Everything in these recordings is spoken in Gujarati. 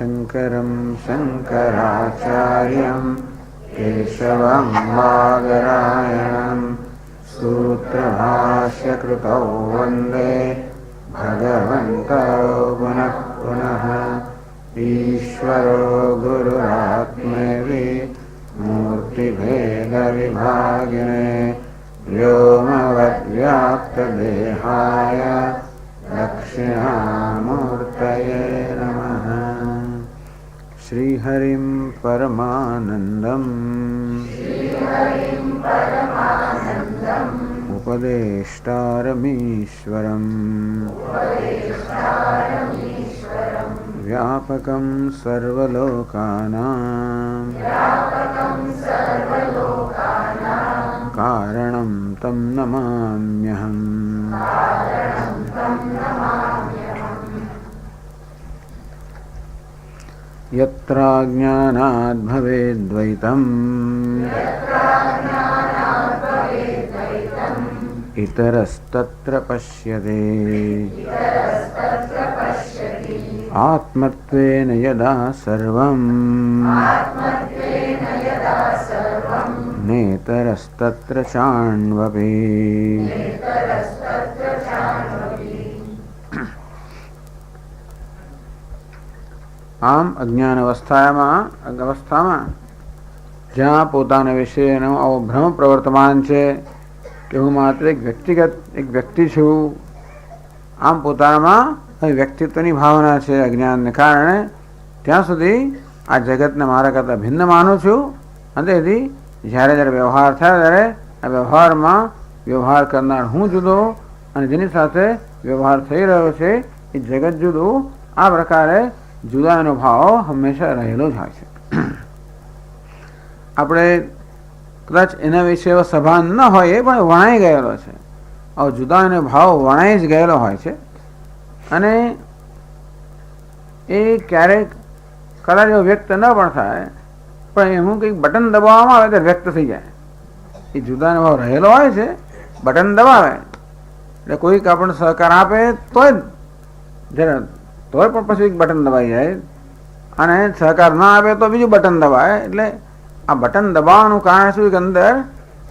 शङ्करं शङ्कराचार्यं केशवं बादरायणं सूत्रभाष्यकृतौ वन्दे भगवन्तौ पुनः पुनः। ईश्वरो गुरुरात्मेति मूर्तिभेदविभागिने व्योमवद्व्याप्तदेहाय दक्षिणामूर्तये नमः। श्रीहरिं परमानन्दम् उपदेष्टारमीश्वरम् व्यापकं सर्वलोकानां कारणं तं नमाम्यहम्। यत्राज्ञानाद् भवेद्वैतम् इतरस्तत्र पश्यते आत्मत्वेन यदा सर्वम् नेतरस्तत्र चान्वपि। આમ અજ્ઞાન અવસ્થામાં જ્યાં પોતાના વિશેનો આવો ભ્રમ પ્રવર્તમાન છે કે હું માત્ર એક વ્યક્તિ છું, આમ પોતાનામાં વ્યક્તિત્વની ભાવના છે અજ્ઞાનને કારણે, ત્યાં સુધી આ જગતને મારા કરતાં ભિન્ન માનું છું. અને તેથી જ્યારે જ્યારે વ્યવહાર થાય ત્યારે આ વ્યવહારમાં વ્યવહાર કરનાર હું જુદો અને જેની સાથે વ્યવહાર થઈ રહ્યો છે એ જગત જુદું, આ પ્રકારે જુદાનો ભાવ હંમેશા રહેલો જ હોય છે. આપણે કદાચ એના વિશે એવો સભાન ન હોય એ પણ વણાઈ ગયેલો છે. આવો જુદાનો ભાવ વણાઈ જ ગયેલો હોય છે અને એ ક્યારેક કદાચ એવો વ્યક્ત ન પણ થાય, પણ એનું કંઈક બટન દબાવવામાં આવે તો વ્યક્ત થઈ જાય. એ જુદાનો ભાવ રહેલો હોય છે, બટન દબાવે એટલે કોઈક આપણને સહકાર આપે તોય પણ પછી એક બટન દબાઈ જાય, અને સહકાર ના આપે તો બીજું બટન દબાય. એટલે આ બટન દબાવવાનું કારણ શું કે અંદર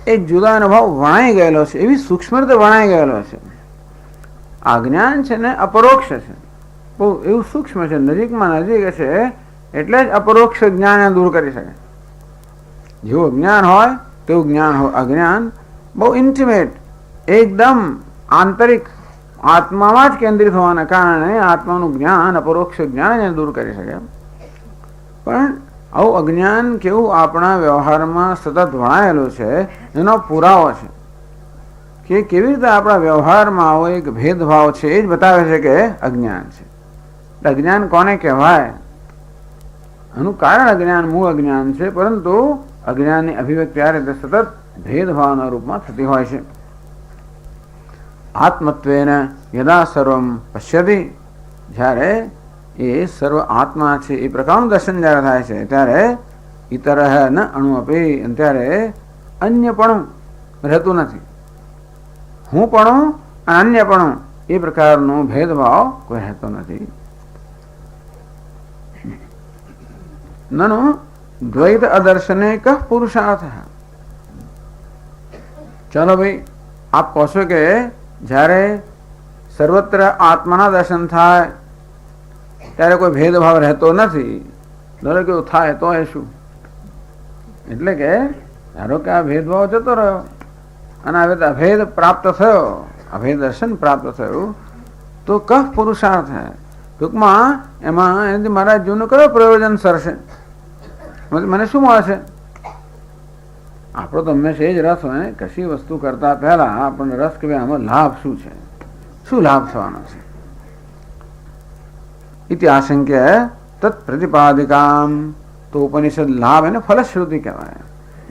એ જુદાનો ભાવ વણાઈ ગયેલો છે, એવી સૂક્ષ્મ રીતે વણાઈ ગયેલો છે. આ જ્ઞાન છે ને અપરોક્ષ છે, બહુ એવું સૂક્ષ્મ છે, નજીકમાં નજીક છે, એટલે જ અપરોક્ષ જ્ઞાન દૂર કરી શકે. જેવું જ્ઞાન હોય તેવું જ્ઞાન હોય. અજ્ઞાન બહુ ઇન્ટિમેટ, એકદમ આંતરિક, આત્મામાં જ કેન્દ્રિત હોવાના કારણે આત્માનું જ્ઞાન, અપરોક્ષ જ્ઞાન એને દૂર કરી શકે. પણ આવું અજ્ઞાન કેવું આપણા વ્યવહારમાં સતત વણાયેલું છે એનો પુરાવો છે કે કેવી રીતે આપણા વ્યવહારમાં આવો એક ભેદભાવ છે એ જ બતાવે છે કે અજ્ઞાન છે. અજ્ઞાન કોને કહેવાય? એનું કારણ અજ્ઞાન, મૂળ અજ્ઞાન છે, પરંતુ અજ્ઞાનની અભિવ્યક્તિ આ રીતે સતત ભેદભાવના રૂપમાં થતી હોય છે. આત્મત્વેન યદા સર્વમ પશ્યતિ, જ્યારે એ સર્વ આત્મા છે એ પ્રકારનું દર્શન જ્યારે થાય છે ત્યારે ઇતરહ ન અણુઅપી, ત્યારે અન્યપણું રહેતું નથી. હું પણ અન્યપણું એ પ્રકારનો ભેદભાવ કોઈ રહેતો નથી. નનુ દ્વૈત અદર્શને કહ પુરુષાર્થ. ચાલો ભાઈ, આપ કહો છો કે જ્યારે સર્વત્ર આત્માના દર્શન થાય ત્યારે કોઈ ભેદભાવ રહેતો નથી. દરેક એવું થાય તો એ શું? એટલે કે ધારો કે આ ભેદભાવ જતો રહ્યો અને હવે અભેદ પ્રાપ્ત થયો, અભેદ દર્શન પ્રાપ્ત થયું, તો કહ પુરુષાર્થ હે. ટૂંકમાં એમાં એનાથી મારા જીવનું કયો પ્રયોજન સરશે? મને શું મળે છે? આપણો તો હંમેશા એ જ રસ હોય, કશી વસ્તુ કરતા પહેલા આપણને રસ કે ભાઈ આમાં લાભ શું છે, શું લાભ થવાનો છે. ઇતિહાસંખ્ય તત્ પ્રતિપાદિકામ, તો ઉપનિષદ લાભ એને ફલશ્રુતિ કહેવાય.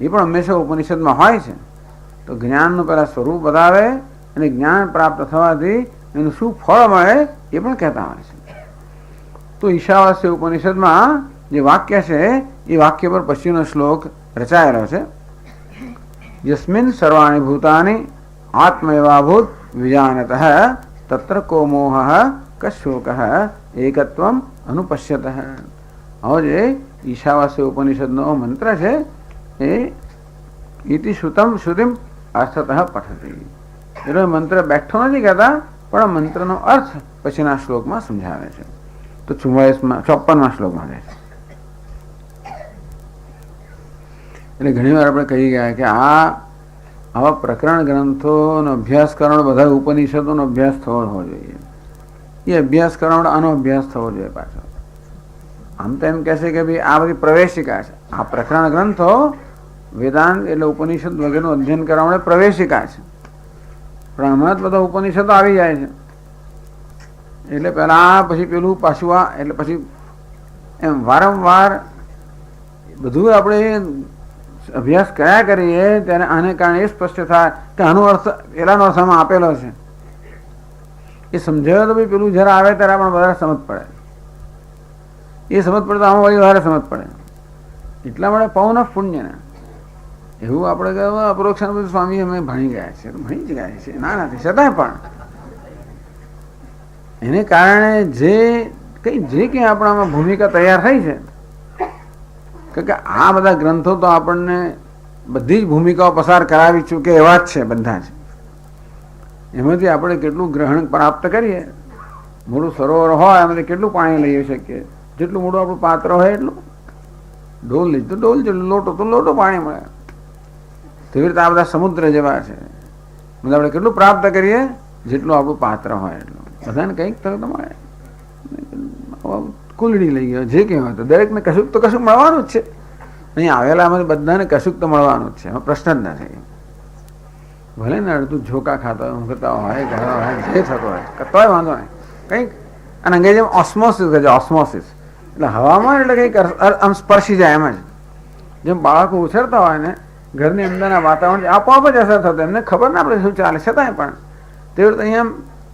એ પણ હંમેશા ઉપનિષદમાં હોય છે. તો જ્ઞાનનું પહેલા સ્વરૂપ બતાવે અને જ્ઞાન પ્રાપ્ત થવાથી એનું શું ફળ મળે એ પણ કહેતા હોય છે. તો ઈશાવાસ્ય ઉપનિષદમાં જે વાક્ય છે એ વાક્ય પર પછીનો શ્લોક રચાયેલો છે. યસ્મિન સર્વાણી ભૂતાની આત્મૈવાભૂત વિજાનતઃ તત્ર કો મોહઃ કશોકઃ એકત્વમ અનુપશ્યતઃ. આવો જે ઈશાવાસ્ય ઉપનિષદનો મંત્ર છે એ ઇતિ શ્રુતિમ અર્થતઃ પઠતી. એટલે મંત્ર બેઠો નથી કહેતા, પણ મંત્રનો અર્થ પછીના શ્લોકમાં સમજાવે છે. તો 54મા શ્લોકમાં રહે છે. એટલે ઘણી વાર આપણે કહી ગયા કે આવા પ્રકરણ ગ્રંથોનો અભ્યાસ કરવાનો, બધા ઉપનિષદોનો અભ્યાસ થવો જોઈએ. એ અભ્યાસ કરવા આનો અભ્યાસ થવો જોઈએ પાછો. આમ તો એમ કહેશે કે ભાઈ આ બધી પ્રવેશિકા છે. આ પ્રકરણ ગ્રંથો વેદાંત એટલે ઉપનિષદ વગેરેનું અધ્યયન કરવા માટે પ્રવેશિકા છે. પણ હમણાં જ બધા ઉપનિષદો આવી જાય છે. એટલે પહેલાં પછી પેલું પાછું એટલે પછી એમ વારંવાર બધું આપણે અભ્યાસ કર્યા કરીએ ત્યારે આને કારણે એ સ્પષ્ટ થાય કે આનો અર્થ પેલાનો અર્થ આમાં આપેલો છે. એ સમજાવે તો ભાઈ પેલું જરા આવે ત્યારે પણ વધારે સમજ પડે. એ સમજ પડે તો આમાં વળી વધારે સમજ પડે. એટલા માટે પૌન પુણ્યને એવું આપણે કહ્યું અપરોક્ષાનંદ સ્વામી અમે ભણી ગયા છે, ભણી જ ગયા છે, ના નથી છતાંય પણ એને કારણે જે કંઈ આપણામાં ભૂમિકા તૈયાર થઈ છે કે આ બધા ગ્રંથો તો આપણને બધી જ ભૂમિકાઓ પસાર કરાવી ચૂકે એવા જ છે બધા જ. એમાંથી આપણે કેટલું ગ્રહણ પ્રાપ્ત કરીએ. મોટું સરોવર હોય એમાંથી કેટલું પાણી લઈ શકીએ, જેટલું મોટું આપણું પાત્ર હોય એટલું. ડોલ લીધું તો ડોલ, જેટલું લોટો તો લોટો પાણી મળે. તેવી રીતે આ બધા સમુદ્ર જેવા છે. બધા આપણે કેટલું પ્રાપ્ત કરીએ, જેટલું આપણું પાત્ર હોય એટલું. બધાને કંઈક તો મળે. કુલડી લઈ ગયો જે કંઈ હોય તો દરેકને કશુંક તો કશુંક મળવાનું જ છે. અહીં આવેલા અમારે બધાને કશુંક તો મળવાનું જ છે. એમાં પ્રશ્ન જ નથી. ભલે ને અડધું ઝોકા ખાતો હોય, ઊંઘતા હોય, ઘણા હોય, જે થતો હોય તોય વાંધો નહીં કંઈક. અને અંગ્રેજીમાં ઓસ્મોસિસ કહે છે. ઓસ્મોસિસ એટલે હવામાં એટલે કંઈક આમ સ્પર્શી જાય એમ જ. જેમ બાળકો ઉછેરતા હોય ને ઘરની અંદરના વાતાવરણ આપોઆપ જ અસર થતો, એમને ખબર ના પડે શું ચાલે, છતાંય પણ તેવી રીતે અહીંયા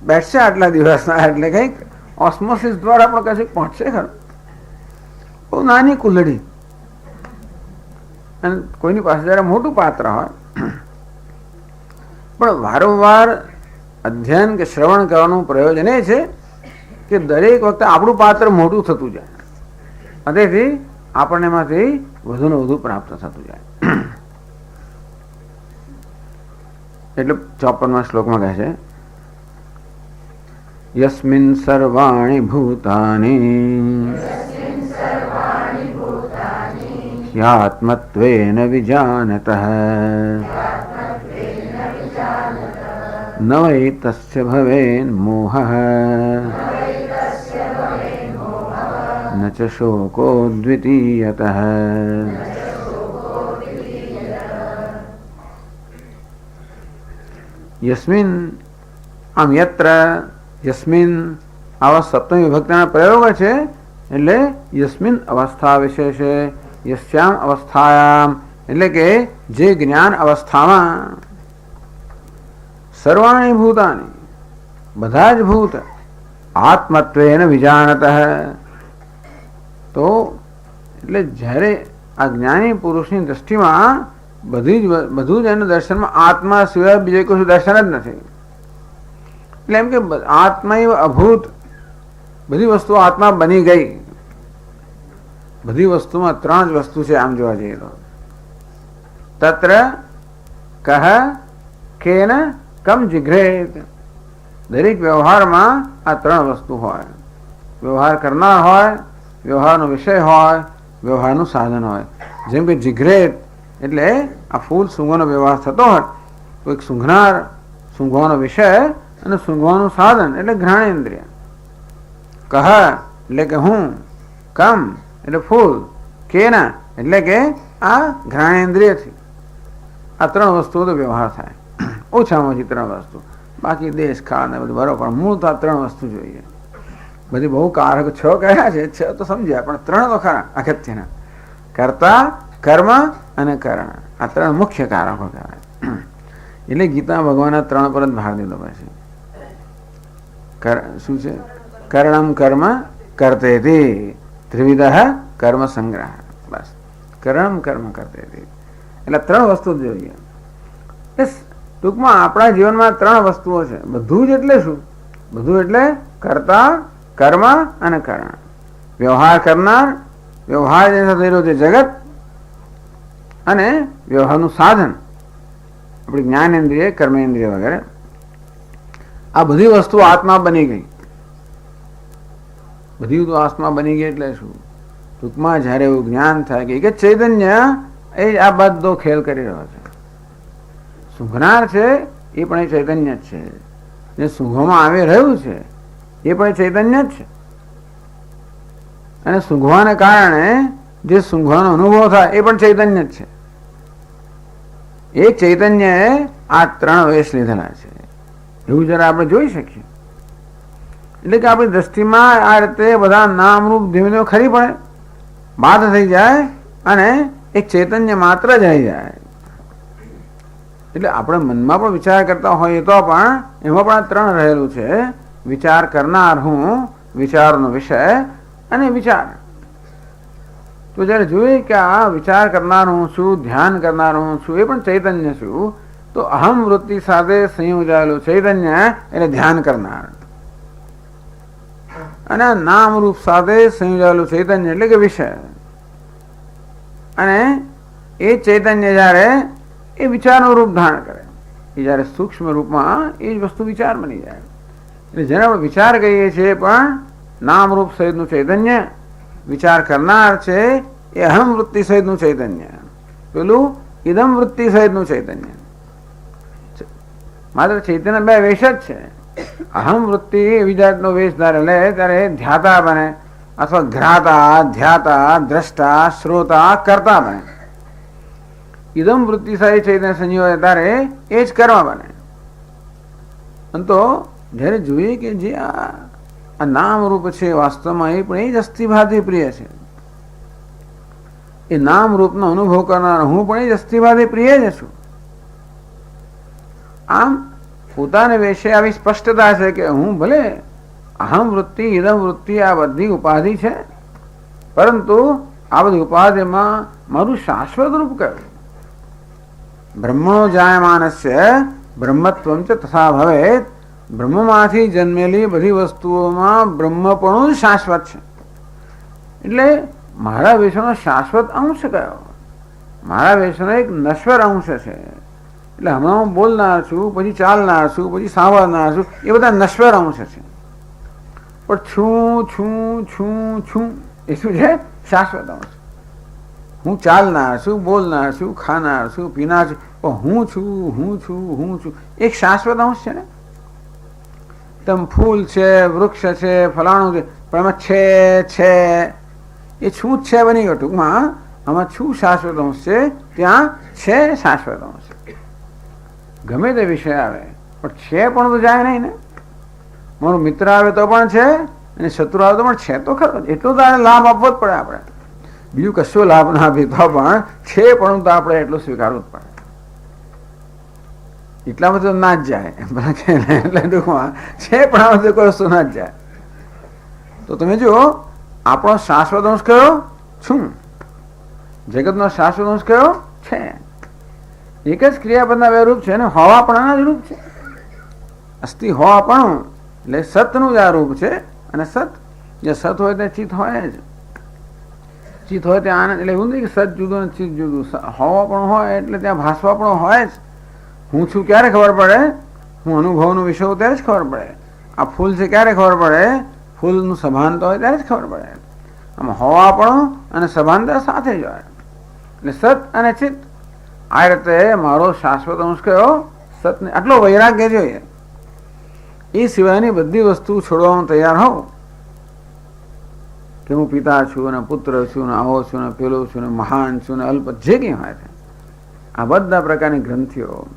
બેઠશે આટલા દિવસના એટલે કંઈક ઓસ્મોસિસ દ્વારા પણ કશું પહોંચશે ખરું. બહુ નાની કુલડી. અને કોઈની પાસે જયારે મોટું પાત્ર હોય પણ વારંવાર અધ્યયન કે શ્રવણ કરવાનું પ્રયોજન એ છે કે દરેક વખતે આપણું પાત્ર મોટું થતું જાય અને તેથી આપણને એમાંથી વધુને વધુ પ્રાપ્ત થતું જાય. એટલે 54મા શ્લોકમાં કહે છે યસ્મિન સર્વાણિ ભૂતાનિ યાત્મત્વેન વિજાનતઃ ન વૈ તસ્ય ભવેન મોહઃ ન ચ શોકો દ્વિતીયતઃ. યસ્મિન આમ યત્ર યસ્મિન આવા સપ્તમી વિભક્તિના પ્રયોગો છે. એટલે યસ્મિન અવસ્થા વિશે છે. યસ્યામ અવસ્થાયામ એટલે કે જે જ્ઞાન અવસ્થામાં સર્વાણી ભૂતાની બધા જ ભૂત આત્મત્વેન વિજાનતઃ તો એટલે જ્યારે આ જ્ઞાની પુરુષની દ્રષ્ટિમાં બધું જ એના દર્શનમાં આત્મા સિવાય બીજે કોઈ દર્શન જ નથી. એટલે એમ કે આત્મા અભૂત, બધી વસ્તુઓ આત્મા બની ગઈ. બધી વસ્તુમાં ત્રણ જ વસ્તુ છે આમ જોવા જઈએ તો. તત્ર કહ કેન કમ જિઘ્રેત. દરેક વ્યવહારમાં આ ત્રણ વસ્તુ હોય. વ્યવહાર કરનાર હોય, વ્યવહારનો વિષય હોય, વ્યવહારનું સાધન હોય. જેમ કે જિઘ્રેત એટલે આ ફૂલ સૂંઘવાનો વ્યવહાર થતો હોય તો એક સૂંઘનાર, સૂંઘવાનો વિષય અને સૂંઘવાનું સાધન એટલે ઘ્રાણેન્દ્રિય. કહ એટલે કે હું, કમ એટલે ફૂલ, કેના એટલે કે આ ઘ્રાણેન્દ્રિયથી. આ ત્રણ વસ્તુઓ તો વ્યવહાર થાય. ઓછામાં ઓછી ત્રણ વસ્તુ. બાકી દેશ કાળ ને બધું બરોબર, મૂળ તો આ ત્રણ વસ્તુ જોઈએ. બધી બહુ કારક 6 કયા છે, 6 તો સમજ્યા, પણ 3 તો ખરા અગત્યના. કર્તા, કર્મ અને કરણ. આ 3 મુખ્ય કારકો કહેવાય. એટલે ગીતા ભગવાનના 3 પર જ ભાર દીધો. પછી શું છે? કરણમ કર્મ કર્તેતિ ત્રિવિધ કર્મ સંગ્રહ. બસ કરણમ કર્મ કર્તેતિ એટલે 3 વસ્તુ જ જોઈએ. ટૂંકમાં આપણા જીવનમાં 3 વસ્તુઓ છે. બધું જ એટલે શું? બધું એટલે કર્તા, કર્મ અને કરણ. વ્યવહાર કરનાર વ્યવહાર જેની સાથે રહ્યો છે જગત અને વ્યવહારનું સાધન આપણી જ્ઞાનેન્દ્રિય, કર્મેન્દ્રિય વગેરે, આ બધી વસ્તુ આત્મા બની ગઈ. બધી આત્મા બની ગઈ એટલે શું? ટૂંકમાં જ્યારે એવું જ્ઞાન થાય કે ચૈતન્ય એ આ બધો ખેલ કરી રહ્યો છે. સૂંઘનાર છે એ પણ એ ચૈતન્ય જ છે. જે સૂંઘવામાં આવી રહ્યું છે એ પણ એ ચૈતન્ય જ છે. અને સૂંઘવાને કારણે જે સૂંઘવાનો અનુભવ થાય એ પણ ચૈતન્ય જ છે. એ ચૈતન્યએ આ ત્રણ વેશ લીધેલા છે એવું જરા આપણે જોઈ શકીએ. એટલે કે આપણી દ્રષ્ટિમાં આ રીતે બધા નામરૂપ ધીમે ધીમે ખરી પડે, બાદ થઈ જાય અને એક ચૈતન્ય માત્ર જ રહી જાય. એટલે આપણે મનમાં પણ વિચાર કરતા હોઈએ તો પણ એમાં પણ ત્રણ રહેલું છે: વિચાર કરનાર હું, વિચારનો વિષય અને વિચાર. તો જ્યારે જોઈએ કે આ વિચાર કરનાર હું છું, ધ્યાન કરનાર હું છું, એ પણ ચૈતન્ય છું, તો અહમ વૃત્તિ સાથે સંયોજાયેલું ચૈતન્ય એટલે ધ્યાન કરનાર, અને નામ રૂપ સાથે સંયોજાયેલું ચૈતન્ય એટલે કે વિષય. અને એ ચૈતન્ય જ્યારે એ વિચારનું રૂપ ધારણ કરે, એ જ્યારે સૂક્ષ્મ રૂપમાં એ જ વસ્તુ વિચાર બની જાય. એટલે જેને આપણે વિચાર કહીએ છીએ પણ નામ રૂપ સહિતનું ચૈતન્ય, વિચાર કરનાર છે એ અહમ વૃત્તિ સહિતનું ચૈતન્ય, પેલું ઇદમ વૃત્તિ સહિતનું ચૈતન્ય. માત્ર ચૈતન્ય બે વેશ જ છે. અહમ વૃત્તિ એવી જાતનો વેશ ધારે લે ત્યારે ધ્યાતા બને, અથવા ઘ્રાતા, ધ્યાતા, દ્રષ્ટા, શ્રોતા, કર્તા બને. ઇદમ વૃત્તિ સાથે ચૈતન્ય સંયોજે ત્યારે એ જ કર્મ બને. તો જ્યારે જોઈએ કે જે આ નામ રૂપ છે વાસ્તવમાં એ પણ એ જ અસ્થિભાતી પ્રિય છે. એ નામ રૂપનો અનુભવ કરનાર હું પણ એ જ અસ્થિભાતી પ્રિય જ છું. આમ પોતાને વિશે આવી સ્પષ્ટતા છે કે હું ભલે અહમ વૃત્તિ, ઇદમ વૃત્તિ આ બધી ઉપાધિ છે, પરંતુ આ બધી ઉપાધિમાં મારું શાશ્વત રૂપ કયું? બ્રહ્મણો જાયમાનસ્ય બ્રહ્મત્વમ ચ તથા ભવેત. બ્રહ્મમાંથી જન્મેલી બધી વસ્તુઓમાં બ્રહ્મપણું જ શાશ્વત છે. એટલે મારા વિષયનો શાશ્વત અંશ કયો? મારા વિષયનો એક નશ્વર અંશ છે. એટલે હમણાં હું બોલનાર છું, પછી ચાલનાર છું, પછી સાંભળનાર છું, એ બધા નશ્વર અંશ છે. પણ છું છું છું છું એ શું છે? શાશ્વત અંશ. હું ચાલનાર છું, બોલનાર છું, ખાનાર છું, પીનાર છું, પણ હું છું હું છું હું છું એક શાશ્વત અંશ છે ને. તેમ ફૂલ છે, વૃક્ષ છે, ફલાણું છે, પણ એમાં છે એ છું જ છે બની ગયો. ટૂંકમાં આમાં છું શાશ્વત અંશ છે, ત્યાં છે શાશ્વત અંશ. ગમે તે વિષય આવે પણ છે પણ તો જાય નહીં ને. મારો મિત્ર આવે તો પણ છે, અને શત્રુ આવે તો પણ છે તો ખરો. એટલો તો આને લાભ આપવો જ પડે. આપણે બીજું કશો લાભ ના આપીએ તો પણ છે પણ તો આપણે એટલું સ્વીકારવું જ પડે. એટલામાં તો ના જ જાય એટલે ટૂંકમાં છે પણ આ બધું કોઈ વસ્તુ ના જ જાય. તો તમે જુઓ, આપણો શાશ્વત અંશ કયો? છું. જગતનો શાશ્વત અંશ કયો? છે. એક જ ક્રિયાપદના બે રૂપ છે ને હોવાપણાના જ રૂપ છે. અસ્થિ હોવાપણું એટલે સતનું જ આ રૂપ છે. અને સત જે સત હોય તે ચિત્ત હોય જ. ચિત્ત હોય ત્યાં આનંદ. એટલે એવું નથી કે સત જુદું અને ચિત્ત જુદું. હોવાપણું હોય એટલે ત્યાં ભાસવાપણું હોય જ. હું છું ક્યારે ખબર પડે? હું અનુભવનો વિષય હોય ત્યારે જ ખબર પડે. આ ફૂલ છે ક્યારે ખબર પડે? ફૂલનું સભાનતા હોય ત્યારે જ ખબર પડે. આમાં હોવાપણું અને સભાનતા સાથે જ હોય. એટલે સત અને ચિત્ત આ રીતે મારો શાશ્વત અંશ કયો? સતને. આટલો વૈરાગ્ય જોઈએ. એ સિવાયની બધી વસ્તુ છોડવામાં તૈયાર હોવ કે હું પિતા છું ને પુત્ર છું ને આવો છું ને પેલો છું ને મહાન છું ને અલ્પ, જે કંઈ હોય છે આ બધા પ્રકારની ગ્રંથિઓ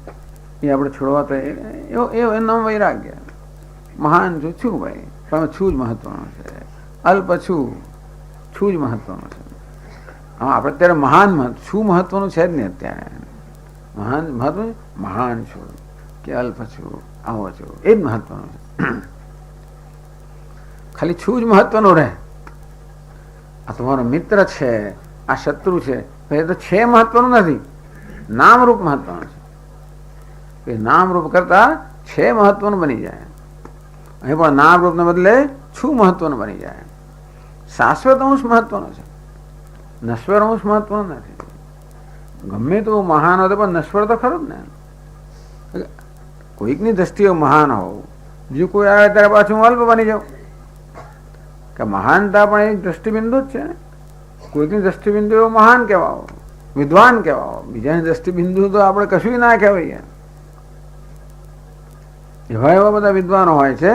એ આપણે છોડવા તૈયાર. એવો નામ વૈરાગ્ય. મહાન છું ભાઈ, પણ છું જ મહત્વનું છે. અલ્પ છું જ મહત્વનું છે. હા, આપણે અત્યારે મહાન છું મહત્વનું છે જ નહીં. અત્યારે મહાન મહત્વ મહાન છું કે અલ્પ છું, આવો છું, એ જ મહત્વનું છે. ખાલી છું જ મહત્વનું રહે. આ તમારો મિત્ર છે, આ શત્રુ છે, એ તો છે મહત્વનું નથી, નામરૂપ મહત્વનું છે. નામરૂપ કરતા છે મહત્વનું બની જાય. અહીં પણ નામરૂપને બદલે છું મહત્વનું બની જાય. શાશ્વત અંશ મહત્વનો છે. નશ્વર અંશ મહત્વનો નથી. ગમે તો મહાન હતો પણ નશ્વર તો ખરું જ ને. કોઈકની દ્રષ્ટિએ મહાન હોવું, બીજું કોઈ આવે ત્યારે પાછું હું અલ્પ બની જાઉં. કે મહાનતા પણ એક દ્રષ્ટિબિંદુ જ છે ને. કોઈકની દ્રષ્ટિબિંદુ એવો મહાન કહેવાઓ, વિદ્વાન કહેવાઓ, બીજાની દ્રષ્ટિબિંદુ તો આપણે કશું ના કહેવાય. એવા એવા બધા વિદ્વાનો હોય છે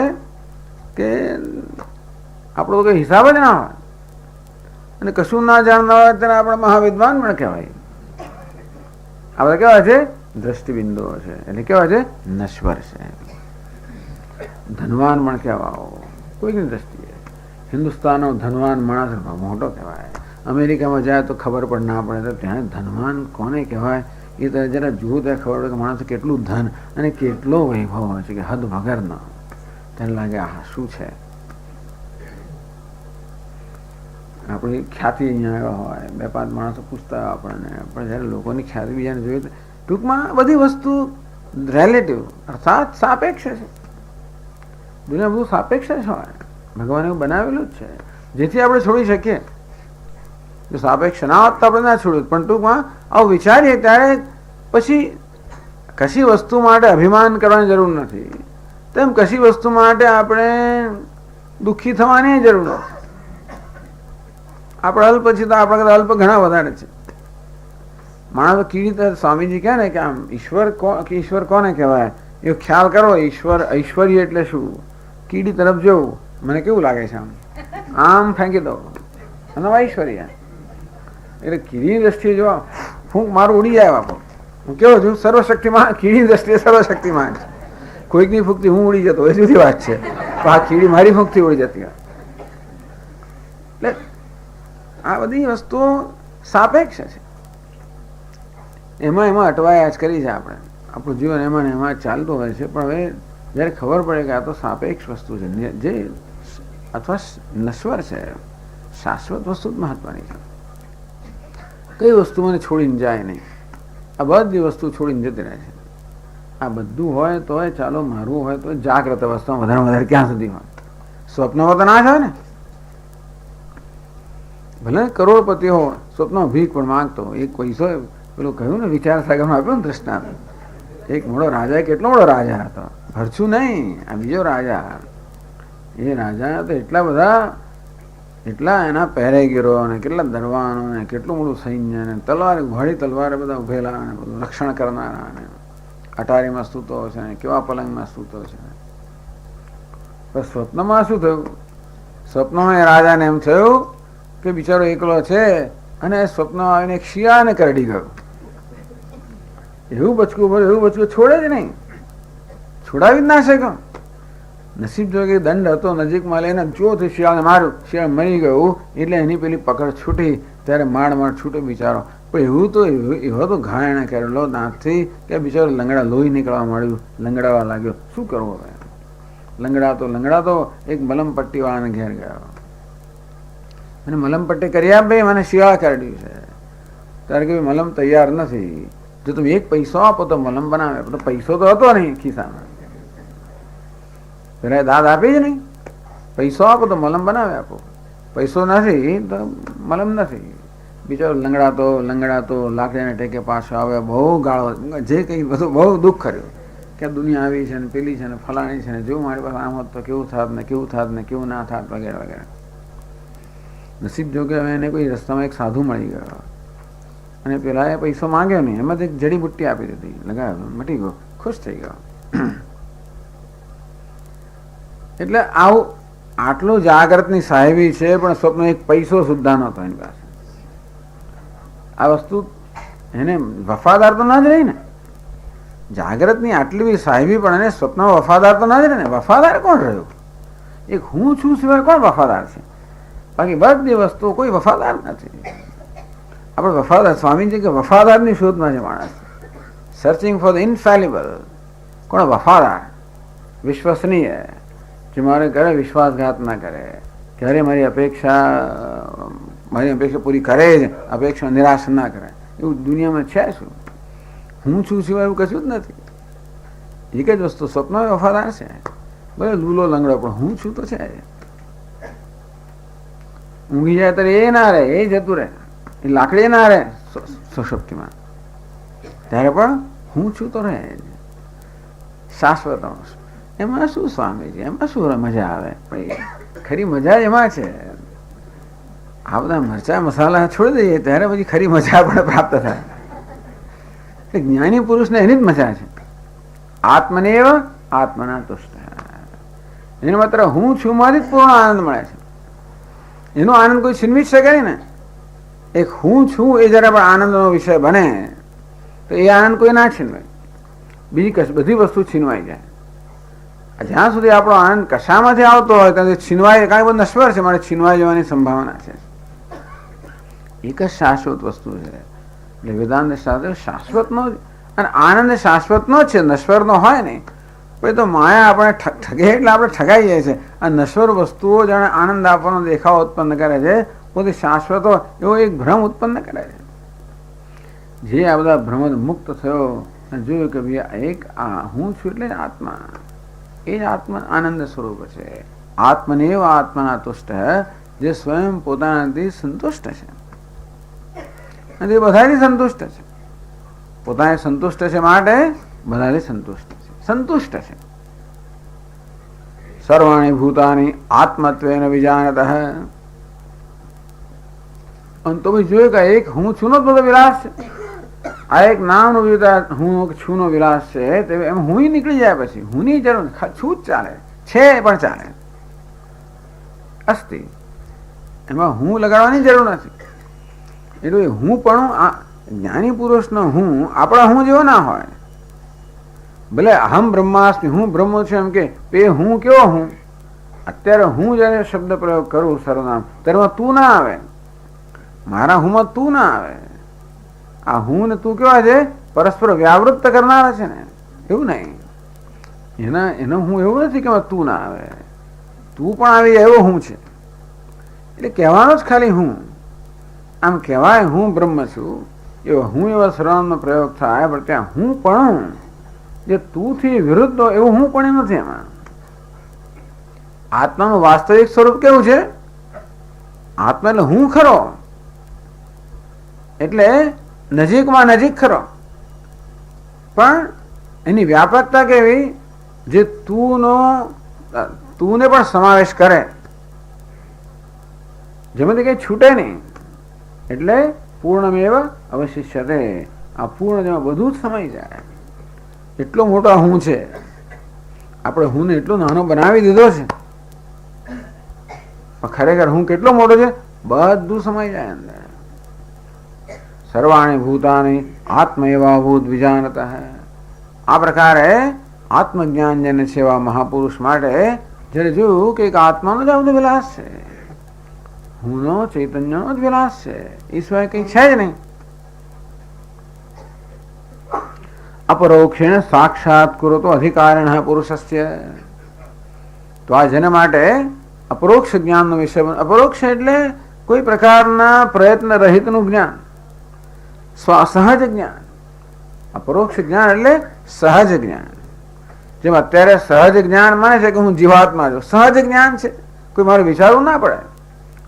કે આપણો કઈ હિસાબ જ ના હોય, અને કશું ના જાણતા હોય ત્યારે આપણે મહાવિદ્વાન પણ કહેવાય. આ બધા કેવા છે? દ્રષ્ટિબિંદુઓ છે, એટલે કેવા છે? નશ્વર છે. ધનવાન પણ કહેવાઓ કોઈની દ્રષ્ટિએ. હિન્દુસ્તાનનો ધનવાન માણસ મોટો કહેવાય. અમેરિકામાં જાય તો ખબર પણ ના પડે તો ત્યાં ધનવાન કોને કહેવાય એ તો જરા જુઓ ત્યાં ખબર પડે કે માણસ કેટલું ધન અને કેટલો વૈભવ હોય છે કે હદ વગરનો. તેને લાગે આ શું છે. આપણી ખ્યાતિ અહીંયા આવ્યા હોય, બે પાંચ માણસો પૂછતા હોય આપણને, પણ જ્યારે લોકોની ખ્યાતિ બીજાને જોઈએ તો ટૂંકમાં બધી વસ્તુ રિલેટિવ અર્થાત સાપેક્ષ છે. દુનિયા બધું સાપેક્ષ જ હોય. ભગવાને એવું બનાવેલું જ છે જેથી આપણે છોડી શકીએ. જો સાપેક્ષ ના હોત તો આપણે ના છોડ્યું, પણ ટૂંકમાં આવું વિચારીએ ત્યારે પછી કશી વસ્તુ માટે અભિમાન કરવાની જરૂર નથી, તેમ કશી વસ્તુ માટે આપણે દુઃખી થવાની જરૂર નથી. આપણે અલ્પ છે તો આપણા કરતા અલ્પ ઘણા વધારે છે. માણસ કીડી, સ્વામીજી કહે ને કે આમ ઈશ્વર કોને કહેવાય એ ખ્યાલ કરો. ઐશ્વર્ય એટલે શું? કીડી તરફ જવું, મને કેવું લાગે છે આમ ફેંકી દો અને ઐશ્વર્ય. એટલે કીડીની દ્રષ્ટિએ જો ફૂંક મારું ઉડી જાય બાપો, હું કેવો છું સર્વશક્તિમાન. કીડીની દ્રષ્ટિએ સર્વશક્તિમાન છે. કોઈકની ફૂંકથી હું ઉડી જતો એ જુદી વાત છે, પણ આ કીડી મારી ફૂંકથી ઉડી જતી. એટલે આ બધી વસ્તુઓ સાપેક્ષ છે. એમાં અટવાયા જ કરી છે આપણે. આપણું જીવન એમાં ને એમાં ચાલતું હોય છે. પણ હવે જ્યારે ખબર પડે કે આ તો સાપેક્ષ વસ્તુ છે, જે અથવા નશ્વર છે, શાશ્વત વસ્તુ જ મહત્વની છે. કઈ વસ્તુ મને છોડીને જાય નહીં. આ બધી વસ્તુ છોડીને જતી રહે છે. આ બધું હોય તો ચાલો મારું હોય તો જાગ્રત અવસ્થામાં વધારે ક્યાં સુધી હોય? સ્વપ્નમાં તો ના જ હોય ને. ભલે કરોડપતિ હોય, સ્વપ્નમાં ભીખ પણ માંગતો. એક પૈસો પેલું કહ્યું ને વિચાર સાગરમાં આપ્યો ને દ્રષ્ટાંત. એક મોટો રાજા, કેટલો મોટો રાજા હતો, ભરછું નહીં, આ બીજો રાજા. એ રાજા તો એટલા એના પહેરેગીરો અને કેટલા દરવાનો ને કેટલું મોટું સૈન્ય ને તલવાર, ઘોડી તલવારે બધા ઉભેલા અને બધું રક્ષણ કરનારા ને અટારીમાં સૂતો છે ને કેવા પલંગમાં સૂતો છે. પણ સ્વપ્નમાં શું થયું? સ્વપ્નમાં એ રાજાને એમ થયું કે બિચારો એકલો છે અને સ્વપ્નમાં આવીને એક શિયાળને કરડી ગયો. એવું બચકું છોડે જ નહીં, છોડાવી જ ના શક્યો. નસીબ જો કે દંડ હતો નજીકમાં લઈને જોથી શિયાળને માર્યું, શિયાળ મરી ગયું એટલે એની પેલી પકડ છૂટી. ત્યારે માંડ છૂટે બિચારો. પણ એવો તો ઘા એણે કરેલો દાંતથી કે બિચારો લોહી નીકળવા માંડ્યું, લંગડાવા લાગ્યો. શું કરવું હવે? લંગડાતો એક મલમપટ્ટી વાળાને ઘેર ગયો અને મલમપટ્ટી કરી આપ ભાઈ, મને શિયાળ કરડ્યું છે. ત્યારે કે મલમ તૈયાર નથી, જો તમે એક પૈસો આપો તો મલમ બનાવે. તો પૈસો તો હતો નહીં ખિસ્સામાં, પેલા દાદ આપી જ નહીં. પૈસો આપો તો મલમ બનાવે આપો, પૈસો નથી તો મલમ નથી. બિચારો લંગડાતો લાકડીને ટેકે પાછો આવે. બહુ ગાળો, જે કંઈ બધું બહુ દુઃખ કર્યું કે દુનિયા આવી છે ને પેલી છે ને ફલાણી છે ને, જો મારી પાસે આમ હોત તો કેવું થાત ને કેવું ના થાત વગેરે વગેરે. નસીબ જો કે હવે એને કોઈ રસ્તામાં એક સાધુ મળી ગયો અને પેલા એ પૈસો માંગ્યો નહીં, એમાં એક જડીબુટ્ટી આપી દીધી, લગાવ્યો, મટી ગયો, ખુશ થઈ ગયો. એટલે આટલું જાગ્રતની સાહેબી છે પણ સ્વપ્ન એક પૈસો સુદ્ધા નહોતો એની પાસે. આ વસ્તુ એને વફાદાર તો ના જ રહી ને. જાગ્રતની આટલી બી સાહેબી પણ એને સ્વપ્નમાં વફાદાર તો ના જ રહે ને. વફાદાર કોણ રહ્યું? એક હું છું સિવાય કોણ વફાદાર છે? બાકી બધી વસ્તુ કોઈ વફાદાર નથી. આપણે વફાદાર, સ્વામીજી કે વફાદારની શોધમાં છે માણસ, સર્ચિંગ ફોર ધ ઇનફેલિબલ. કોણ વફાદાર? વિશ્વસનીય, જે મારે કરે વિશ્વાસઘાત ના કરે, ક્યારે મારી અપેક્ષા પૂરી કરે જ, અપેક્ષા નિરાશ ના કરે. એવું દુનિયામાં છે શું? હું છું સિવાય એવું કશું જ નથી. એક જ વસ્તુ સ્વપ્ન વફાદાર છે. ભલે લૂલો લંગડો પણ હું છું તો છે. ઊંઘી જાય ત્યારે એ ના રહે, એ જતું રહે. એ લાકડી ના રહે સુષુપ્તિમાં, ત્યારે પણ હું છું તો રહે શાશ્વત. એમાં શું સ્વામીજી, એમાં શું મજા આવે? ખરી મજા એમાં છે. આ બધા મરચા મસાલા છોડી દઈએ ત્યારે પછી ખરી મજા આપણે પ્રાપ્ત થાય. જ્ઞાની પુરુષને એની જ મજા છે. આત્મનેવ આત્મના તુષ્ટ, એને માત્ર હું છું માંથી જ પૂર્ણ આનંદ મળે છે. એનો આનંદ કોઈ છીનવી જ શકે નહીં ને. એક હું છું એ જરા પણ આનંદનો વિષય બને તો એ આનંદ કોઈ ના છીનવાય, બીજી બધી વસ્તુ છીનવાઈ જાય. જ્યાં સુધી આપણો આનંદ કશામાંથી આવતો હોય ત્યાં છીનવાય, કાંઈ બધું નશ્વર છે, મારે છીનવાઈ જવાની સંભાવના છે. એક જ શાશ્વત વસ્તુ છે. એટલે વેદાંત શાસ્ત્ર શાશ્વતનો અને આનંદ શાશ્વતનો જ છે, નશ્વરનો હોય નહીં. પછી તો માયા આપણે ઠગે એટલે આપણે ઠગાઈ જાય છે. આ નશ્વર વસ્તુઓ જાણે આનંદ આપવાનો દેખાવ ઉત્પન્ન કરે છે, પોતે શાશ્વતો એવો એક ભ્રમ ઉત્પન્ન કરે છે. જે આ બધા ભ્રમ મુક્ત થયો અને જોયું કે ભાઈ એક આ હું છું એટલે આત્મા, એ જ આત્મા આનંદ સ્વરૂપ છે. આત્મનેવ આત્મના તુષ્ટ, જે સ્વયં પોતાનાથી સંતુષ્ટ છે અને એ બધાથી સંતુષ્ટ છે. પોતાને સંતુષ્ટ છે માટે બધાથી સંતુષ્ટ છે, સંતુષ્ટ છે. સર્વાણી ભૂતાની આત્મત્વેન વિજાનતઃ. અને તો ભાઈ જોયું કે એક હું છું નો બધો વિલાસ છે. આ એક નામનો હું છું નો વિલાસ છે, એમ હું નીકળી જાય પછી હું ની જરૂર છું જ ચાલે છે, પણ ચાલે અસ્તિ, એમાં હું લગાડવાની જરૂર નથી. એટલે હું પણ જ્ઞાની પુરુષનો હું આપણા હું જેવો ના હોય. ભલે અહમ બ્રહ્માસ્મિ, હું બ્રહ્મ છું એમ કે એ હું કેવો હું? અત્યારે હું જયારે શબ્દ પ્રયોગ કરું સર્વનામ, ત્યારે તું ના આવે, મારા હુંમાં તું ના આવે. આ હું ને તું કેવા છે? પરસ્પર વ્યાવૃત્ત કરનારા છે ને, એવું નહીં. એનો હું એવું નથી કે તું ના આવે, તું પણ આવી જાય એવો હું છે. એટલે કહેવાનો જ ખાલી હું. આમ કહેવાય હું બ્રહ્મ છું, એવો હું એવા સર્વનામનો પ્રયોગ થાય, પણ ત્યાં હું પણ જે તું થી વિરુદ્ધ એવું હું પણ નથી. એમાં આત્માનું વાસ્તવિક સ્વરૂપ કેવું છે? આત્મા એટલે હું ખરો, એટલે નજીકમાં નજીક ખરો, પણ એની વ્યાપકતા કેવી? જે તુને પણ સમાવેશ કરે, જેમાંથી કઈ છૂટે નહીં. એટલે પૂર્ણમેવ અવશિષ્યતે, આ પૂર્ણ જેમાં બધું જ સમાઈ જાય. એટલો મોટો હું છે, આપણે હું ને એટલો નાનો બનાવી દીધો છે, પણ ખરેખર હું કેટલો મોટો છે? બધું સમાઈ જાય અંદર. સર્વાણી ભૂતાની આત્મૈવાભૂત વિજાનતઃ. આ પ્રકારે આત્મજ્ઞાન જેને છે એવા મહાપુરુષ માટે જ્યારે જોયું કે એક આત્માનો જ આ બધો વિલાસ છે, હુંનો ચૈતન્યનો જ વિલાસ છે, એ સિવાય કઈ છે જ નહીં. અપરોક્ષેણ સાક્ષાત કરો તો અધિકારિણ પુરુષસ્ય. તો આ જેના માટે અપરોક્ષ જ્ઞાનનો વિષય. અપરોક્ષ એટલે કોઈ પ્રકારના પ્રયત્ન રહિતનું જ્ઞાન, સહજ જ્ઞાન. અપરોક્ષ જ્ઞાન એટલે સહજ જ્ઞાન. જેમ અત્યારે સહજ જ્ઞાન માને છે કે હું જીવાત્મા છું, સહજ જ્ઞાન છે, કોઈ મારે વિચારવું ના પડે.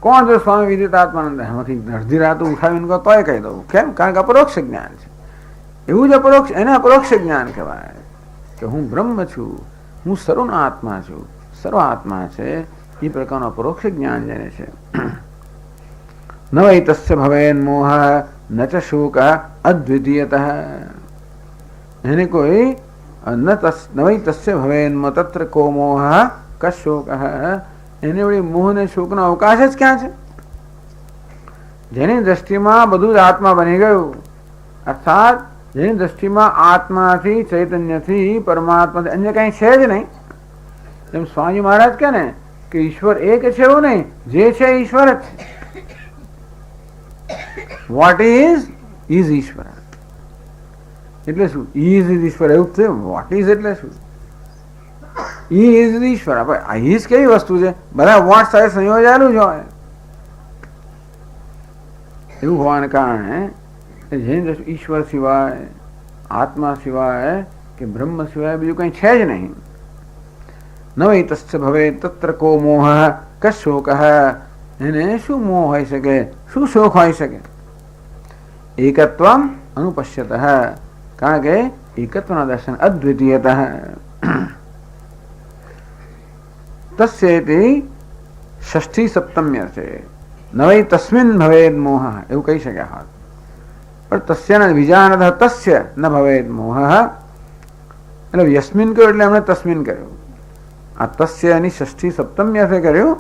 કોણ જો સ્વામી વિદિતાત્માનંદ એમાંથી અડધી રાત ઉઠાવીને કહો તોય કહી દઉં. કેમ? કારણ કે અપરોક્ષ જ્ઞાન છે. એવું જ અપરોક્ષ, એને અપરોક્ષ જ્ઞાન કહેવાય કે હું બ્રહ્મ છું, હું સર્વનો આત્મા છું, સર્વ આત્મા છે. એ પ્રકારનું અપરોક્ષ જ્ઞાન જેને છે. ન વૈ તસ્ય ભવેન મોહ ન ચ શોક અદ્વિતીયતઃ. એને કોઈ ન વૈ તસ્ય ભવેન તત્ર કો મોહ કશોક. એને વળી મોહ ને શોકનો અવકાશ જ ક્યાં છે? જેની દ્રષ્ટિમાં બધું જ આત્મા બની ગયું, અર્થાત જેની દ્રષ્ટિમાં આત્માથી, ચૈતન્યથી, પરમાત્માથી અન્ય કઈ છે જ નહીં. જેમ સ્વામી મહારાજ કે ને કે ઈશ્વર એક છે એવું નહીં, જે છે ઈશ્વર જ છે. વોટ ઇઝ ઈશ્વર. એટલે શું? ઇઝ ઈશ્વર એવું છે. વોટ ઇઝ એટલે શું? ઇઝ ઈશ્વર. આ ઇઝ કેવી વસ્તુ છે? બધા વોટ સાથે સંયોજાયેલું જ હોય. એવું હોવાને કારણે જેની ઈશ્વર સિવાય, આત્મા સિવાય કે બ્રહ્મ સિવાય બીજું કઈ છે જ નહીં. ન વૈ તસ્ય ભવે તત્ર કો મોહ કશોક. એને શું મોહ હોઈ શકે? શું શોક હોઈ શકે? એકત્વમ અનુપશ્યત, કારણ કે એકત્વના દર્શન અદ્વિતીયત તસ્યેતિ ષષ્ઠી સપ્તમ્ય છે. ન વૈ તસ્મિન ભવેદ મોહ, એવું કહી શક્યા હોત, પણ તસ્ય વિજાનત તસ્ય ન ભવેદ મોહ, એટલે યસ્મિન કહ્યું એટલે એમણે તસ્મિન કર્યું. આ તસ્ય એની ષષ્ઠી સપ્તમ્ય કર્યું,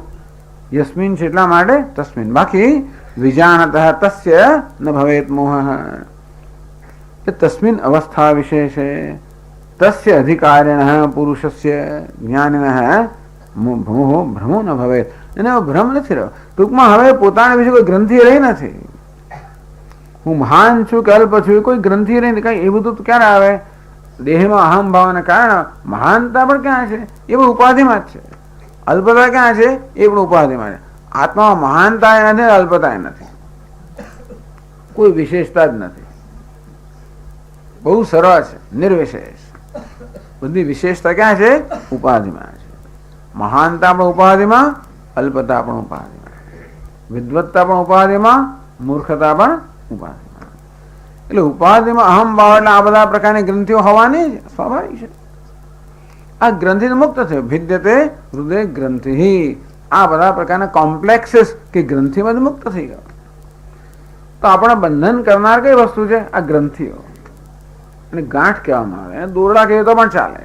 યસ્મિન છે એટલા માટે તસ્મિન, બાકી વિજાનત તસ્ય ન ભવેત મોહ, તસ્મિન અવસ્થા વિશેષે તસ્ય અધિકારિણ પુરુષસ્ય જ્ઞાનિન મોહ ભ્રમો ન ભવેત, એને ભ્રમ નથી રહ્યો. ટૂંકમાં હવે પોતાના વિશે કોઈ ગ્રંથિ રહી નથી. હું મહાન છું કે અલ્પ છું, કોઈ ગ્રંથિ રહી નથી. કઈ એ બધું ક્યારે આવે? દેહમાં અહમ ભાવના કારણે મહાનતા પણ ક્યાં છે? એ પણ ઉપાધિમાં જ છે. અલ્પતા ક્યાં છે? એ પણ ઉપાધિમાં છે. આત્મામાં મહાનતા નથી, અલ્પતા નથી, કોઈ વિશેષતા જ નથી. બહુ સરળ છે, નિર્વિશેષ. બધી વિશેષતા ક્યાં છે? ઉપાધિમાં છે. મહાનતા પણ ઉપાધિમાં, અલ્પતા પણ ઉપાધિમાં, વિદ્વત્તા પણ ઉપાધિમાં, મૂર્ખતા પણ ઉપાધિમાં. એટલે ઉપાધિમાં અહમ ભાવ એટલે આ બધા પ્રકારની ગ્રંથિઓ હોવાની જ સ્વાભાવિક છે. આ ગ્રંથિ મુક્ત થયો, ભિદ્યતે હૃદય ગ્રંથિ, આ બધા પ્રકારના કોમ્પ્લેક્સીસ કે ગ્રંથિમાં મુક્ત થઈ ગયો. તો આપણા બંધન કરનાર કઈ વસ્તુ છે? આ ગ્રંથિઓ. અને ગાંઠ કહેવામાં આવે, એને દોરડા કહીએ તો પણ ચાલે.